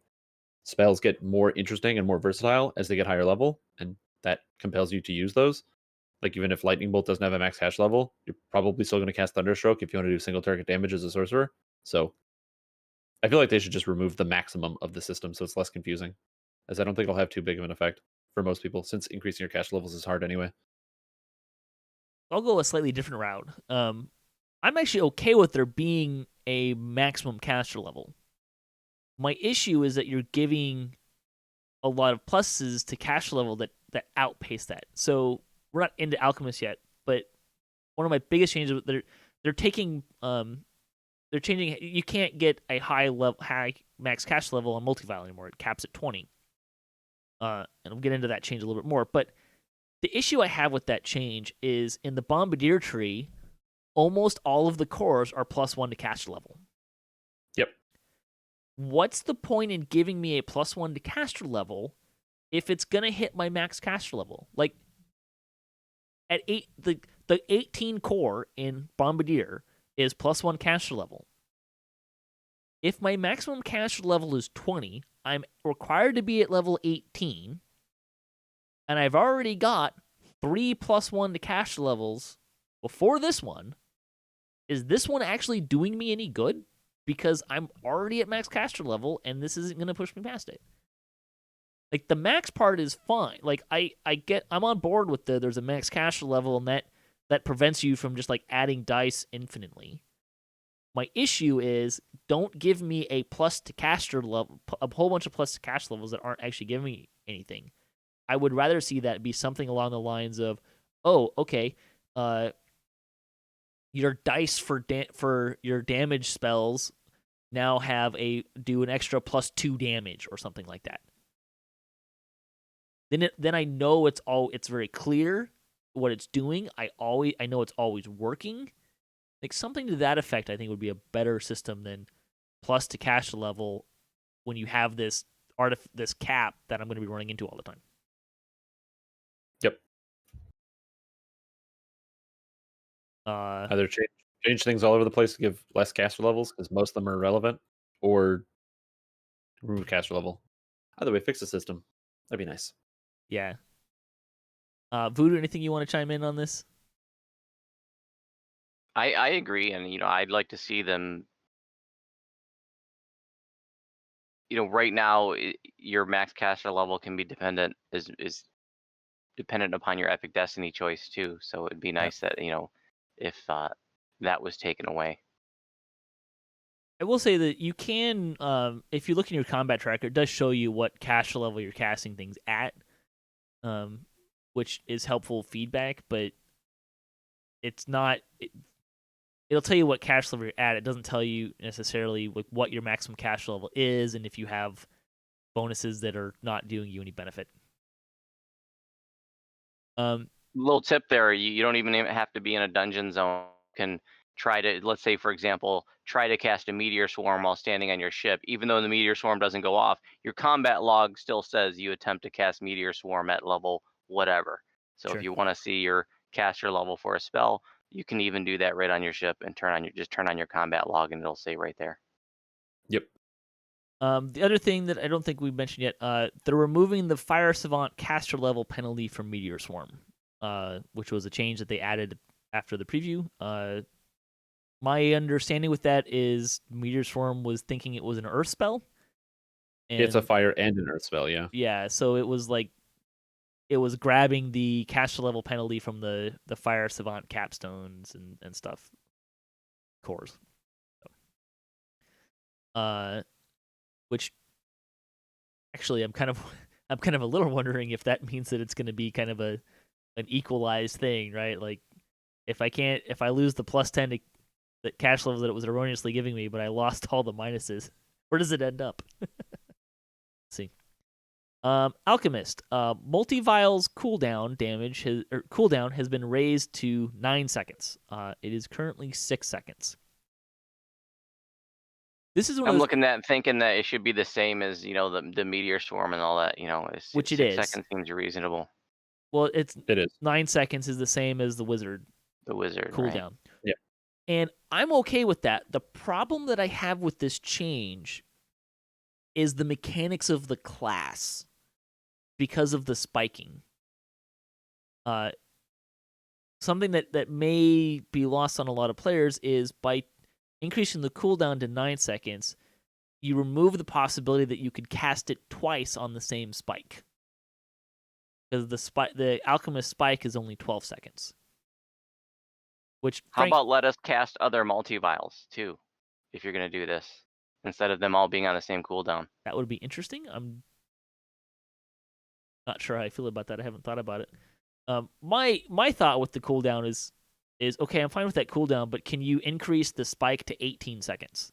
spells get more interesting and more versatile as they get higher level, and that compels you to use those. Like even if Lightning Bolt doesn't have a max caster level, you're probably still going to cast Thunderstroke if you want to do single target damage as a sorcerer. So I feel like they should just remove the maximum of the system so it's less confusing, as I don't think it'll have too big of an effect for most people, since increasing your cash levels is hard anyway. I'll go a slightly different route. I'm actually okay with there being a maximum caster level. My issue is that you're giving a lot of pluses to caster level that outpace that. So we're not into Alchemist yet, but one of my biggest changes they're taking they're changing. You can't get a high max cash level on multi-vial anymore. It caps at 20. And I'll get into that change a little bit more. But the issue I have with that change is in the Bombardier tree, almost all of the cores are +1 to caster level. Yep. What's the point in giving me a +1 to caster level if it's gonna hit my max caster level? Like at the 18 core in Bombardier is +1 caster level. If my maximum caster level is 20, I'm required to be at level 18, and I've already got 3 +1 to caster levels before this one. Is this one actually doing me any good? Because I'm already at max caster level, and this isn't going to push me past it. Like, the max part is fine. Like, I'm on board with there's a max caster level, and that prevents you from just, like, adding dice infinitely. My issue is don't give me a plus to caster level, a whole bunch of plus to caster levels that aren't actually giving me anything. I would rather see that be something along the lines of, oh, okay, your dice for your damage spells now do an extra +2 damage or something like that. Then I know it's very clear what it's doing. I know it's always working. Like something to that effect, I think would be a better system than plus to caster level when you have this cap that I'm going to be running into all the time. Yep. Uh, Either change things all over the place to give less caster levels because most of them are irrelevant, or remove caster level. Either way, fix the system. That'd be nice. yeah. Voodoo, anything you want to chime in on this? I agree, and I'd like to see them. Right now your max caster level can be dependent is dependent upon your Epic Destiny choice too. So it'd be nice that if that was taken away. I will say that you can, if you look in your combat tracker, it does show you what caster level you're casting things at, which is helpful feedback, but it's not. It'll tell you what caster level you're at. It doesn't tell you necessarily like what your maximum caster level is, and if you have bonuses that are not doing you any benefit. Little tip there: you don't even have to be in a dungeon zone. You can try to, let's say, for example, try to cast a meteor swarm while standing on your ship. Even though the meteor swarm doesn't go off, your combat log still says you attempt to cast meteor swarm at level whatever. So Sure. if you want to see your caster level for a spell, you can even do that right on your ship and just turn on your combat log, and it'll say right there. Yep. The other thing that I don't think we've mentioned yet, they're removing the Fire Savant caster level penalty from Meteor Swarm, which was a change that they added after the preview. My understanding with that is Meteor Swarm was thinking it was an Earth spell. And, It's a fire and an earth spell, yeah. Yeah, so it was like it was grabbing the caster level penalty from the Fire Savant capstones and stuff, cores. Which actually I'm kind of a little wondering if that means that it's going to be kind of an equalized thing, right? Like if I lose the +10 to the cash levels that it was erroneously giving me, but I lost all the minuses, where does it end up? Let's see. Alchemist, multi-vials cooldown has been raised to 9 seconds. It is currently 6 seconds. This is I'm looking at thinking that it should be the same as the meteor swarm and all that. Which it 6 is. seconds seems reasonable. Well, it is 9 seconds is the same as the wizard. The wizard cooldown. Right? Yeah. And I'm okay with that. The problem that I have with this change is the mechanics of the class because of the spiking. Something that may be lost on a lot of players is by increasing the cooldown to 9 seconds, you remove the possibility that you could cast it twice on the same spike. Because the alchemist spike is only 12 seconds. How about let us cast other multi-vials too, if you're going to do this, instead of them all being on the same cooldown? That would be interesting. I'm not sure how I feel about that. I haven't thought about it. My thought with the cooldown is okay, I'm fine with that cooldown, but can you increase the spike to 18 seconds?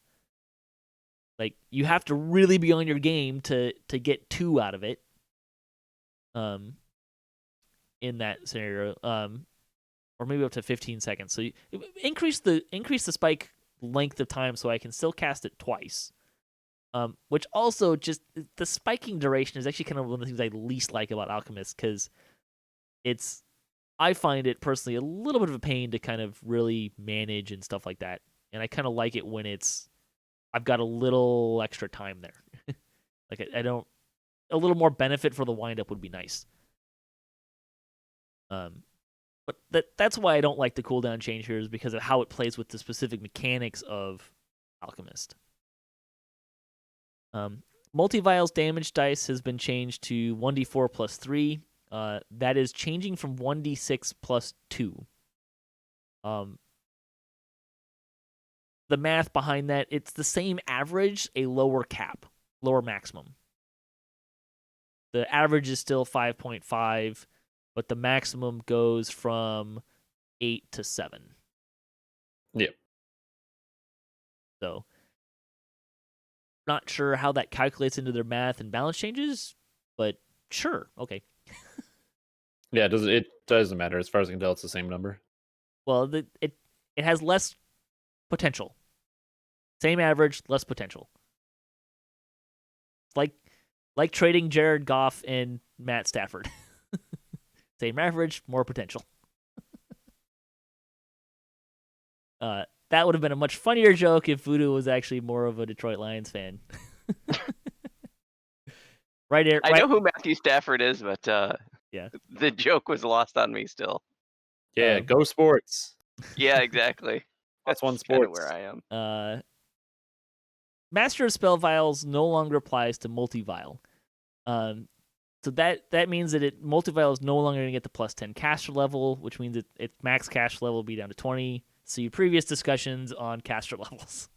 Like, you have to really be on your game to get 2 out of it. In that scenario, or maybe up to 15 seconds. So you increase the spike length of time so I can still cast it twice. Which also just the spiking duration is actually kind of one of the things I least like about Alchemist, because I find it personally a little bit of a pain to kind of really manage and stuff like that. And I kind of like it when I've got a little extra time there. Like a little more benefit for the windup would be nice. But that's why I don't like the cooldown change here, is because of how it plays with the specific mechanics of Alchemist. Multi-vials damage dice has been changed to 1d4 plus 3. That is changing from 1d6 plus 2. The math behind that, it's the same average, a lower maximum. The average is still 5.5, but the maximum goes from 8 to 7. Yep. So, not sure how that calculates into their math and balance changes, but sure, okay. Yeah, it doesn't matter. As far as I can tell, it's the same number. Well, it has less potential. Same average, less potential. Like trading Jared Goff and Matt Stafford. Same average, more potential. That would have been a much funnier joke if Voodoo was actually more of a Detroit Lions fan. Right there. I know who Matthew Stafford is, but yeah, the joke was lost on me still. Yeah, go sports. Yeah, exactly. That's one kind of sports. where I am. Master of Spell Vials no longer applies to multi-vial. So that means that multi-vial is no longer going to get the plus 10 caster level, which means its max caster level will be down to 20. See previous discussions on caster levels.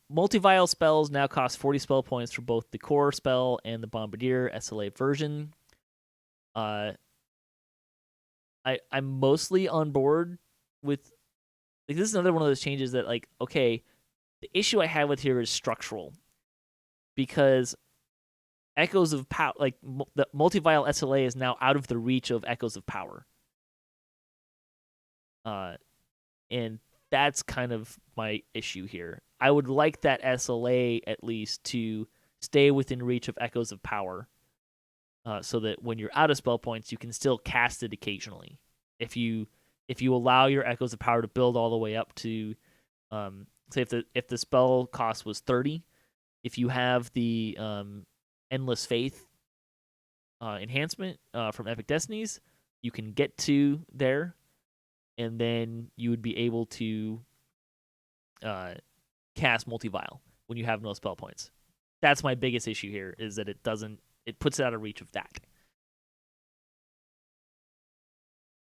Multi-vial spells now cost 40 spell points for both the core spell and the Bombardier SLA version. I'm mostly on board with, like, this is another one of those changes that, like, okay, the issue I have with here is structural, because Echoes of Power, like the multi-vial SLA, is now out of the reach of Echoes of Power. And that's kind of my issue here. I would like that SLA at least to stay within reach of Echoes of Power, so that when you're out of spell points, you can still cast it occasionally. If you allow your Echoes of Power to build all the way up to, say if the spell cost was 30, if you have the Endless Faith enhancement from Epic Destinies, you can get to there, and then you would be able to cast multi-vial when you have no spell points. That's my biggest issue here, is that it puts it out of reach of that.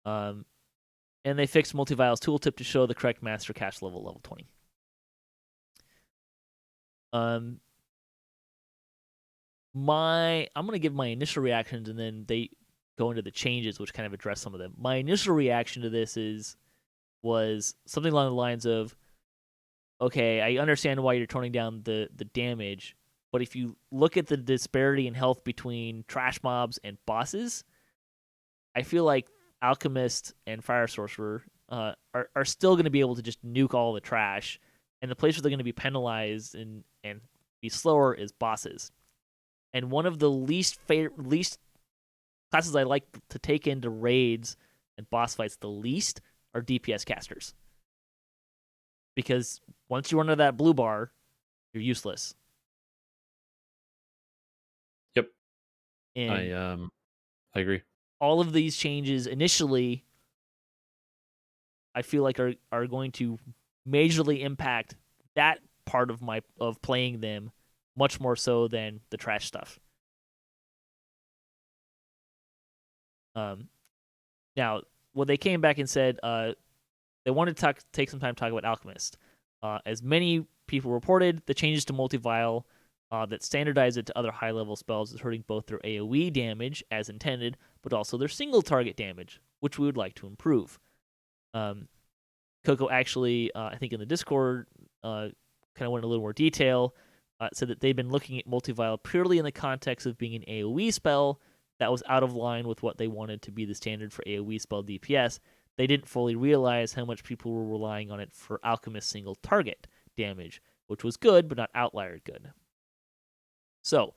And they fixed multi-vial's tooltip to show the correct master cast level 20. I'm gonna give my initial reactions, and then they go into the changes, which kind of address some of them. My initial reaction to this was something along the lines of, okay, I understand why you're toning down the damage, but if you look at the disparity in health between trash mobs and bosses, I feel like Alchemist and Fire Sorcerer are still going to be able to just nuke all the trash, and the place where they're going to be penalized and be slower is bosses. And one of the least classes I like to take into raids and boss fights the least are DPS casters. Because once you run into that blue bar, you're useless. Yep. And I agree. all of these changes initially, I feel like are going to majorly impact that part of playing them, much more so than the trash stuff. Now, what they came back and said, they wanted to take some time to talk about Alchemist. As many people reported, the changes to multi-vial that standardize it to other high-level spells is hurting both their AoE damage, as intended, but also their single-target damage, which we would like to improve. Coco actually, I think in the Discord, kind of went into a little more detail, said that they've been looking at multi-vial purely in the context of being an AoE spell that was out of line with what they wanted to be the standard for AoE spell DPS. They didn't fully realize how much people were relying on it for Alchemist single target damage, which was good, but not outlier good. So,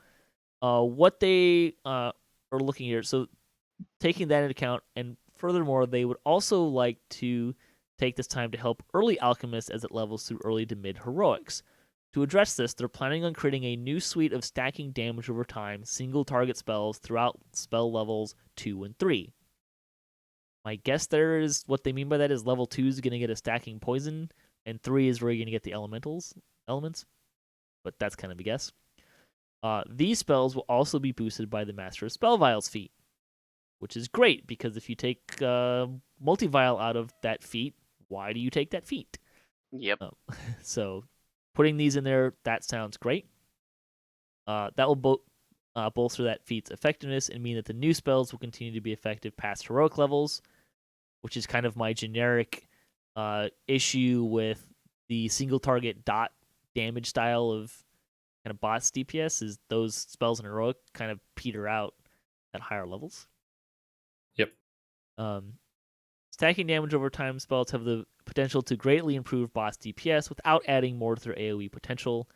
what they are looking here, so taking that into account, and furthermore, they would also like to take this time to help early Alchemists as it levels through early to mid heroics. To address this, they're planning on creating a new suite of stacking damage over time, single target spells throughout spell levels 2 and 3. My guess there is what they mean by that is level 2 is going to get a stacking poison, and 3 is where you're going to get the elements. But that's kind of a guess. These spells will also be boosted by the Master of Spell Vials feat, which is great, because if you take multi-vial out of that feat, why do you take that feat? Yep. So putting these in there, that sounds great. That will bolster that feat's effectiveness and mean that the new spells will continue to be effective past heroic levels, which is kind of my generic issue with the single target dot damage style of kind of bots DPS, is those spells in heroic kind of peter out at higher levels. Yep. Stacking damage over time spells have the potential to greatly improve boss DPS without adding more to their AoE potential.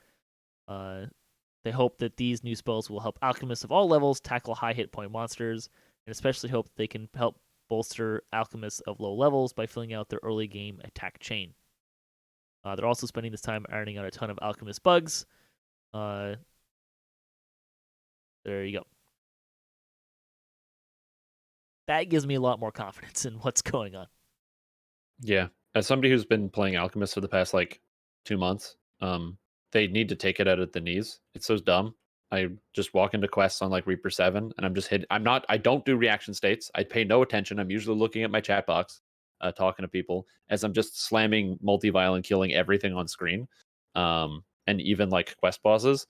They hope that these new spells will help Alchemists of all levels tackle high hit point monsters, and especially hope that they can help bolster Alchemists of low levels by filling out their early game attack chain. They're also spending this time ironing out a ton of Alchemist bugs. There you go. That gives me a lot more confidence in what's going on. Yeah. As somebody who's been playing Alchemist for the past 2 months, they need to take it out at the knees. It's so dumb. I just walk into quests on Reaper 7 and I'm just hit. I don't do reaction states. I pay no attention. I'm usually looking at my chat box, talking to people as I'm just slamming multi-vial and killing everything on screen. and even like quest bosses.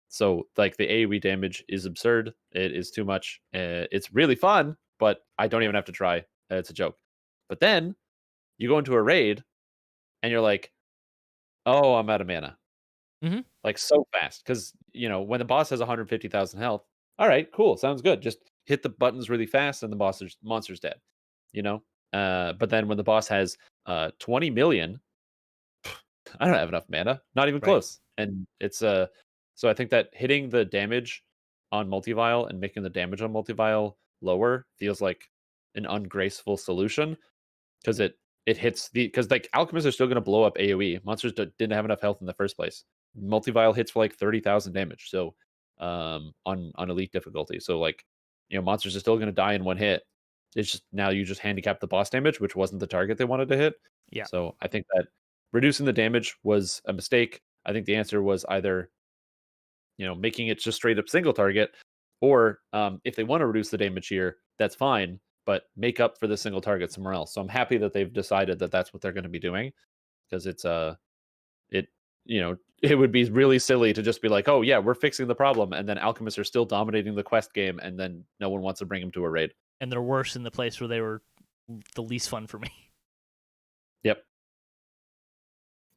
So like the AoE damage is absurd. It is too much. It's really fun, but I don't even have to try. It's a joke. But then you go into a raid and you're like, oh, I'm out of mana. Mhm. Like so fast. Because, when the boss has 150,000 health, all right, cool. Sounds good. Just hit the buttons really fast and the monster's dead. But then when the boss has 20 million, I don't have enough mana. Not even Right. close. And it's so I think that hitting the damage on multivile and making the damage on multivile lower feels like an ungraceful solution because it hits because like alchemists are still going to blow up AoE. Monsters didn't have enough health in the first place. Multivile hits for like 30,000 damage. So on elite difficulty. So like monsters are still going to die in one hit. It's just now you just handicap the boss damage, which wasn't the target they wanted to hit. Yeah. So I think that reducing the damage was a mistake. I think the answer was either making it just straight up single target, or if they want to reduce the damage here, that's fine, but make up for the single target somewhere else. So I'm happy that they've decided that that's what they're going to be doing, because it it would be really silly to just be like, oh yeah, we're fixing the problem, and then alchemists are still dominating the quest game, and then no one wants to bring them to a raid. And they're worse in the place where they were the least fun for me. Yep.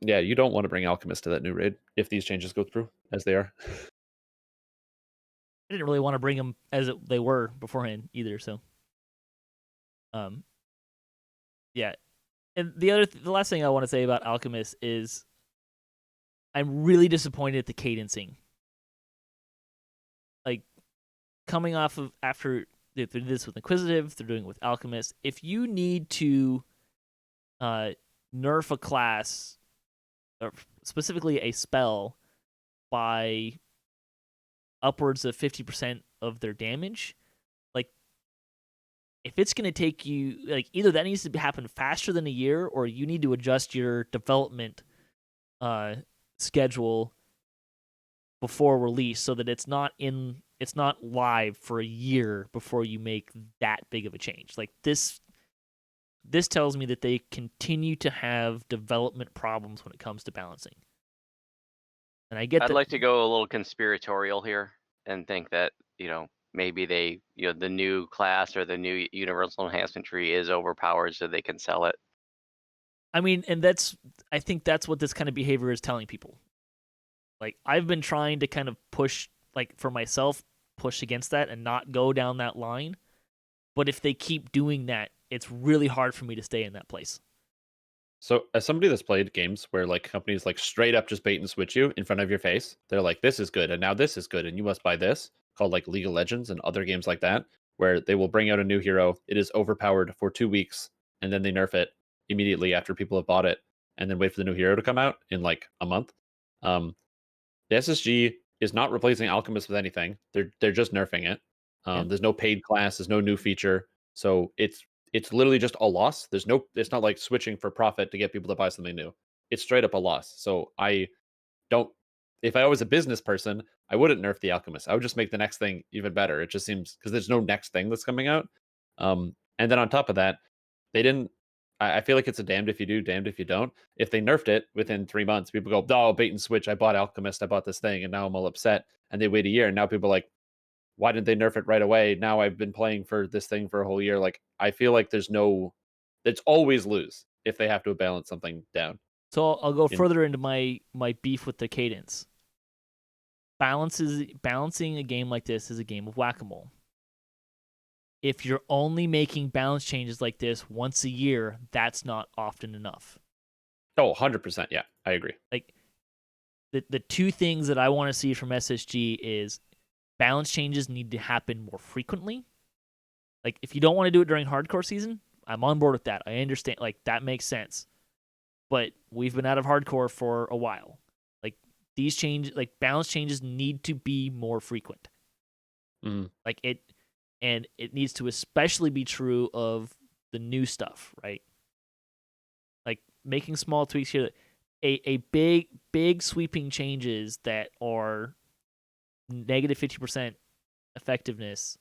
Yeah, you don't want to bring alchemists to that new raid if these changes go through as they are. I didn't really want to bring them as they were beforehand either. So, yeah. And the last thing I want to say about Alchemist is I'm really disappointed at the cadencing. Like, coming off of after they did this with Inquisitive, they're doing it with Alchemist. If you need to nerf a class, or specifically a spell, by upwards of 50% of their damage, like, if it's going to take you, like, either that needs to happen faster than a year, or you need to adjust your development schedule before release so that it's not live for a year before you make that big of a change. Like, this tells me that they continue to have development problems when it comes to balancing. And I get I'd that. like to go a little conspiratorial here and think that, maybe they, the new class or the new universal enhancement tree is overpowered so they can sell it. I mean, and I think that's what this kind of behavior is telling people. Like, I've been trying to kind of push, like, for myself, push against that and not go down that line. But if they keep doing that, it's really hard for me to stay in that place. So as somebody that's played games where like companies like straight up just bait and switch you in front of your face, they're like, this is good and now this is good and you must buy this, called like League of Legends and other games like that, where they will bring out a new hero, it is overpowered for 2 weeks, and then they nerf it immediately after people have bought it, and then wait for the new hero to come out in like a month. The SSG is not replacing Alchemist with anything. They're just nerfing it. Yeah. There's no paid class, there's no new feature. So it's literally just a loss. It's not like switching for profit to get people to buy something new. It's straight up a loss. So I don't if I was a business person, I wouldn't nerf the Alchemist. I would just make the next thing even better. It just seems because there's no next thing that's coming out. And then on top of that, they didn't I feel like it's a damned if you do, damned if you don't. If they nerfed it within 3 months, people go, oh, bait and switch. I bought Alchemist. I bought this thing, and now I'm all upset. And they wait a year, and now people are like, why didn't they nerf it right away? Now I've been playing for this thing for a whole year. Like, I feel like it's always lose if they have to balance something down. So I'll go In- further into my beef with the cadence. Balancing a game like this is a game of whack-a-mole. If you're only making balance changes like this once a year, that's not often enough. Oh, 100%. Yeah, I agree. Like, the two things that I want to see from SSG is balance changes need to happen more frequently. Like, if you don't want to do it during hardcore season, I'm on board with that. I understand. Like, that makes sense. But we've been out of hardcore for a while. Like, these changes, like, balance changes need to be more frequent. Mm-hmm. Like, and it needs to especially be true of the new stuff, right? Like, making small tweaks here. A big sweeping changes that are negative 50% effectiveness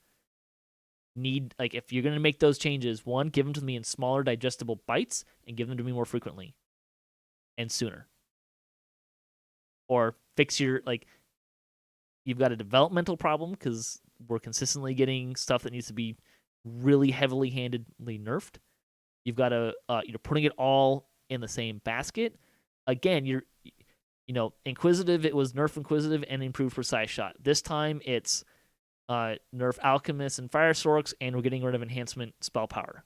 need, like, if you're going to make those changes, one, give them to me in smaller digestible bites and give them to me more frequently and sooner. or fix your you've got a developmental problem because we're consistently getting stuff that needs to be really heavily handedly nerfed. You've got to you're putting it all in the same basket. Again, you're Inquisitive, it was nerf Inquisitive and improved Precise Shot. This time it's nerf Alchemist and Fire Storks, and we're getting rid of Enhancement Spell Power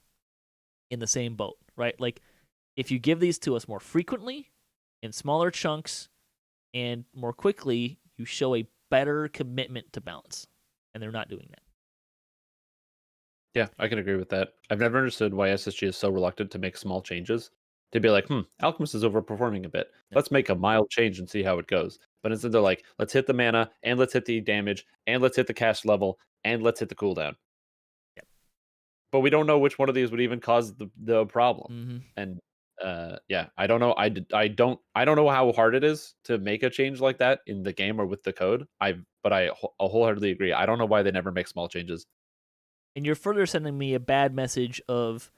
in the same boat, right? Like, if you give these to us more frequently, in smaller chunks, and more quickly, you show a better commitment to balance, and they're not doing that. Yeah, I can agree with that. I've never understood why SSG is so reluctant to make small changes. To be like, Alchemist is overperforming a bit. Yeah. Let's make a mild change and see how it goes. But instead they're like, let's hit the mana, and let's hit the damage, and let's hit the cast level, and let's hit the cooldown. Yep. But we don't know which one of these would even cause the problem. Mm-hmm. And yeah, I don't know. I don't know how hard it is to make a change like that in the game or with the code. But I wholeheartedly agree. I don't know why they never make small changes. And you're further sending me a bad message of,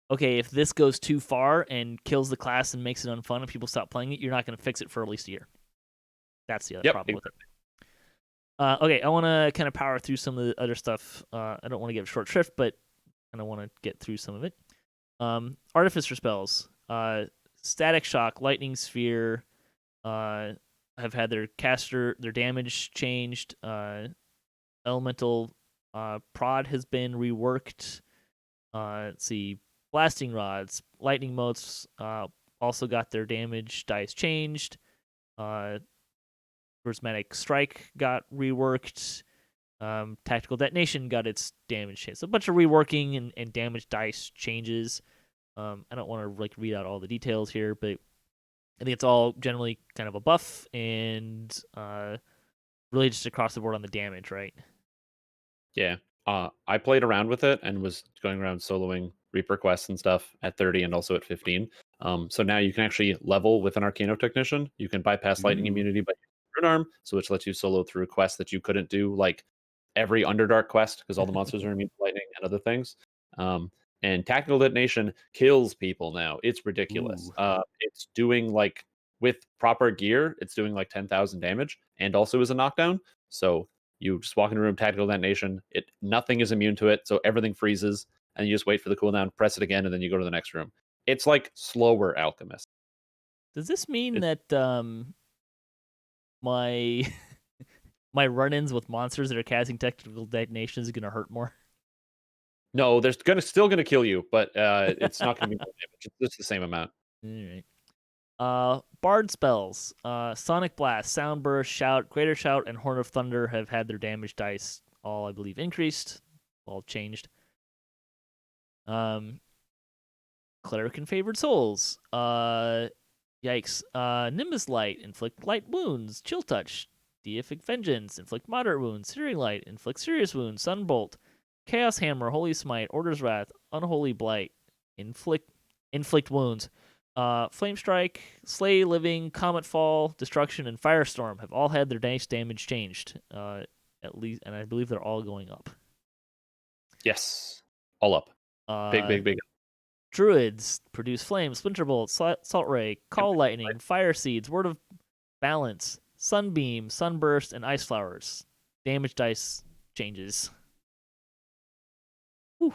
okay, if this goes too far and kills the class and makes it unfun and people stop playing it, you're not going to fix it for at least a year. That's the other problem with it. Okay, I want to kind of power through some of the other stuff. I don't want to give short shrift, but kind of want to get through some of it. Artificer spells, Static Shock, Lightning Sphere, have had their damage changed. Elemental Prod has been reworked. Let's see, Blasting Rods, Lightning Motes also got their damage dice changed. Prismatic Strike got reworked. Tactical Detonation got its damage changed. So a bunch of reworking and damage dice changes. I don't want to read out all the details here, but I think it's all generally kind of a buff and really just across the board on the damage, right? Yeah. I played around with it and was going around soloing Reaper quests and stuff at 30 and also at 15. So now you can actually level with an Arcano Technician. You can bypass lightning immunity by using Rune Arm, so which lets you solo through quests that you couldn't do, like every Underdark quest, because all the monsters are immune to lightning and other things. And Tactical Detonation kills people now. It's ridiculous. It's doing with proper gear, it's doing 10,000 damage, and also is a knockdown. So you just walk in a room, Tactical Detonation, nothing is immune to it, so everything freezes, and you just wait for the cooldown, press it again, and then you go to the next room. It's like slower Alchemist. Does this mean that my my run-ins with monsters that are casting Tactical Detonation is going to hurt more? No, they're still gonna kill you, but it's not gonna be more damage. It's just the same amount. All right. Bard spells, Sonic Blast, Sound Burst, Shout, Greater Shout, and Horn of Thunder have had their damage dice all, I believe, increased, all changed. Cleric and Favored Souls, yikes. Nimbus Light, inflict light wounds. Chill Touch, Deific Vengeance, inflict moderate wounds. Searing Light, inflict serious wounds. Sunbolt, Chaos Hammer, Holy Smite, Order's Wrath, Unholy Blight, inflict wounds. Flame Strike, Slay Living, Comet Fall, Destruction, and Firestorm have all had their dice damage changed, at least, and I believe they're all going up. Yes, all up. Big. Druids produce Flame, Splinterbolt, Salt Ray, Call Lightning, Fire Seeds, Word of Balance, Sunbeam, Sunburst, and Ice Flowers. Damage dice changes. Whew.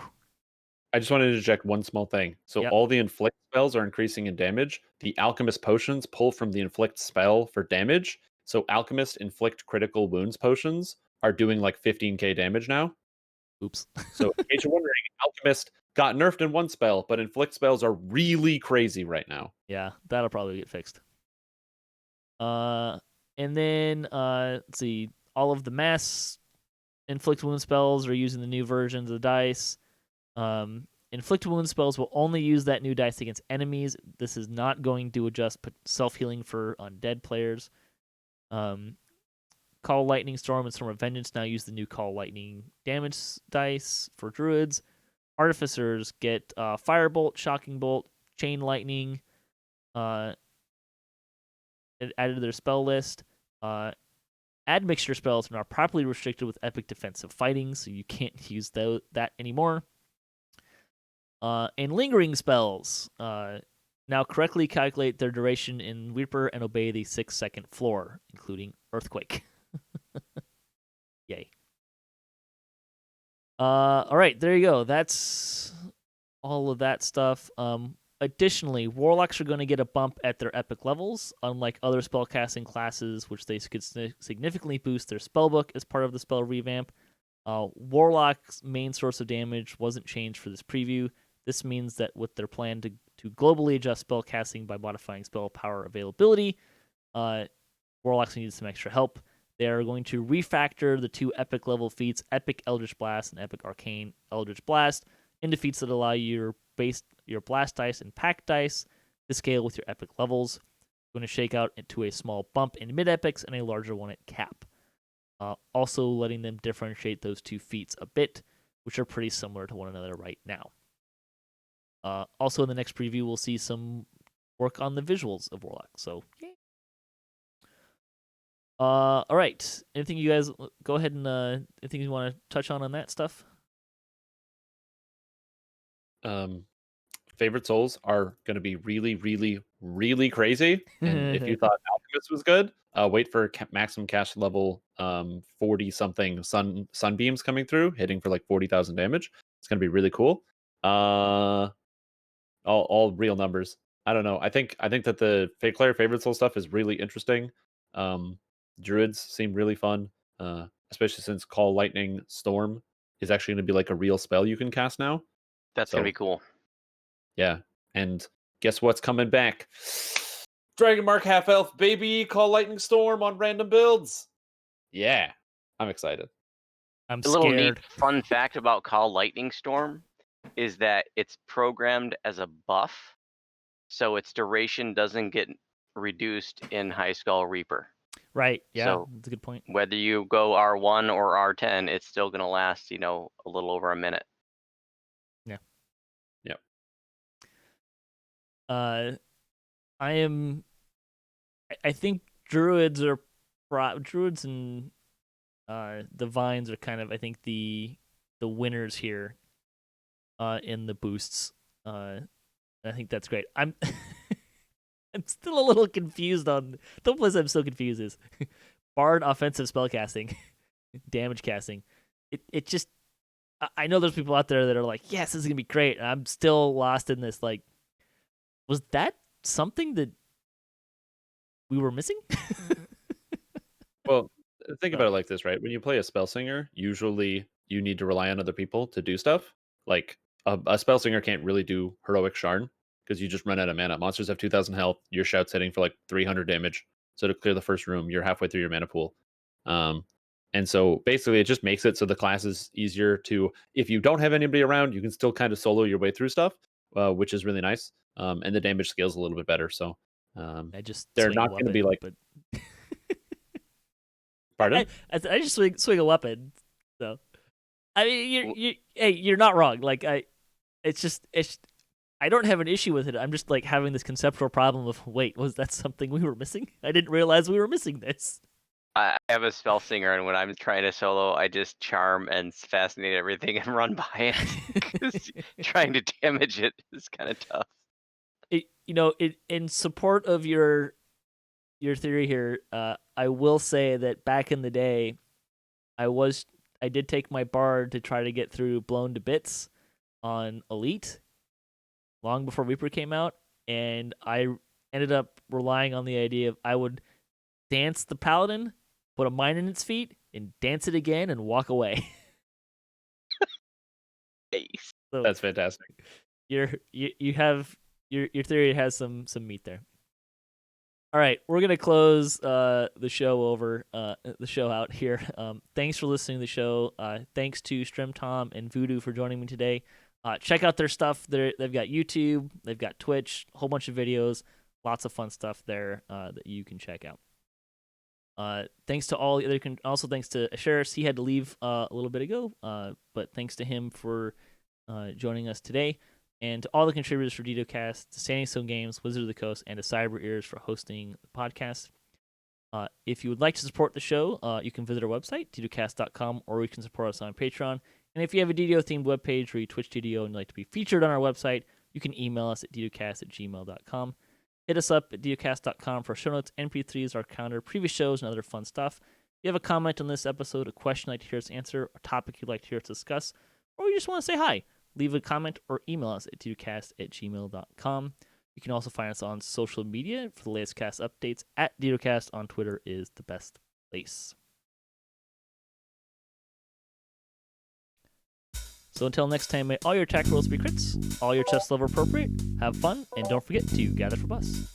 I just wanted to interject one small thing. So all the inflict spells are increasing in damage. The alchemist potions pull from the inflict spell for damage. So alchemist inflict critical wounds potions are doing 15k damage now. Oops. So in case you're wondering, alchemist got nerfed in one spell, but inflict spells are really crazy right now. Yeah, that'll probably get fixed. And then let's see, all of the mass inflict wound spells are using the new versions of the dice. Inflict wound spells will only use that new dice against enemies. This is not going to adjust self-healing for undead players. Call Lightning Storm and Storm of Vengeance now use the new Call Lightning damage dice for druids. Artificers get Firebolt, Shocking Bolt, Chain Lightning added to their spell list. Admixture spells are now properly restricted with Epic Defensive Fighting, so you can't use that anymore. And lingering spells, now correctly calculate their duration in Reaper and obey the 6-second floor, including Earthquake. Yay. All right, there you go. That's all of that stuff. Additionally, Warlocks are going to get a bump at their epic levels, unlike other spellcasting classes, which they could significantly boost their spellbook as part of the spell revamp. Warlock's main source of damage wasn't changed for this preview. This means that with their plan to globally adjust spellcasting by modifying spell power availability, Warlocks need some extra help. They are going to refactor the 2 epic level feats, Epic Eldritch Blast and Epic Arcane Eldritch Blast, into feats that allow your blast dice and pack dice to scale with your epic levels. Going to shake out into a small bump in mid epics and a larger one at cap. Also letting them differentiate those 2 feats a bit, which are pretty similar to one another right now. Also in the next preview, we'll see some work on the visuals of Warlock. So, yay. All right. Anything you guys go ahead and anything you want to touch on that stuff? Favorite souls are going to be really, really, really crazy. And if you thought Alchemist was good, wait for maximum cast level 40 something sunbeams coming through, hitting for like 40,000 damage. It's going to be really cool. All real numbers. I don't know. I think that the Claire favorite soul stuff is really interesting. Druids seem really fun, especially since Call Lightning Storm is actually going to be like a real spell you can cast now. That's going to be cool. Yeah. And guess what's coming back? Dragon Mark Half Elf, baby! Call Lightning Storm on random builds. Yeah. I'm excited. I'm scared. A little neat fun fact about Call Lightning Storm is that it's programmed as a buff, so its duration doesn't get reduced in High Skull Reaper. Right, yeah, so that's a good point. Whether you go R1 or R10, it's still going to last, a little over a minute. Yeah. Yep. I think druids and divines are kind of, I think, the winners here in the boosts. I think that's great. I'm still a little confused on the place. I'm so confused is Bard offensive spellcasting, damage casting. It just, I know there's people out there that are like, yes, this is gonna be great. And I'm still lost in this. Like, was that something that we were missing? Well, think about it like this, right? When you play a spell singer, usually you need to rely on other people to do stuff. Like a spell singer can't really do heroic Sharn because you just run out of mana. Monsters have 2,000 health. Your shout's hitting for like 300 damage. So to clear the first room, you're halfway through your mana pool. And so basically it just makes it so the class is easier to, if you don't have anybody around, you can still kind of solo your way through stuff, which is really nice. And the damage scales a little bit better. So they're not going to be like... But... Pardon? I just swing a weapon. So I mean, you're not wrong. Like it's I don't have an issue with it. I'm just like having this conceptual problem of, wait, was that something we were missing? I didn't realize we were missing this. I have a spell singer, and when I'm trying to solo, I just charm and fascinate everything and run by it. Because trying to damage it is kind of tough. In support of your theory here, I will say that back in the day, I did take my bard to try to get through Blown to Bits on Elite, long before Reaper came out, and I ended up relying on the idea of I would dance the paladin, put a mine in its feet, and dance it again and walk away. So that's fantastic. Your theory has some meat there. All right, we're gonna close the show out here. Thanks for listening to the show. Thanks to Strimtom and Voodoo for joining me today. Check out their stuff. They've got YouTube, they've got Twitch, a whole bunch of videos, lots of fun stuff there that you can check out. Thanks to all the other. Also, thanks to Asheras. He had to leave a little bit ago, but thanks to him for joining us today. And to all the contributors for DDOCast, to Standing Stone Games, Wizard of the Coast, and to Cyber Ears for hosting the podcast. If you would like to support the show, you can visit our website, DDOCast.com, or you can support us on Patreon. And if you have a DDO-themed webpage or you Twitch DDO and you'd like to be featured on our website, You can email us at DDOCast@gmail.com. Hit us up at DDOCast.com for show notes, MP3s, our calendar, previous shows, and other fun stuff. If you have a comment on this episode, a question you'd like to hear us answer, a topic you'd like to hear us discuss, or you just want to say hi, leave a comment or email us at DDOCast@gmail.com. You can also find us on social media for the latest cast updates. At DDOCast on Twitter is the best place. So until next time, may all your attack rolls be crits, all your chest level appropriate, have fun, and don't forget to gather for bus.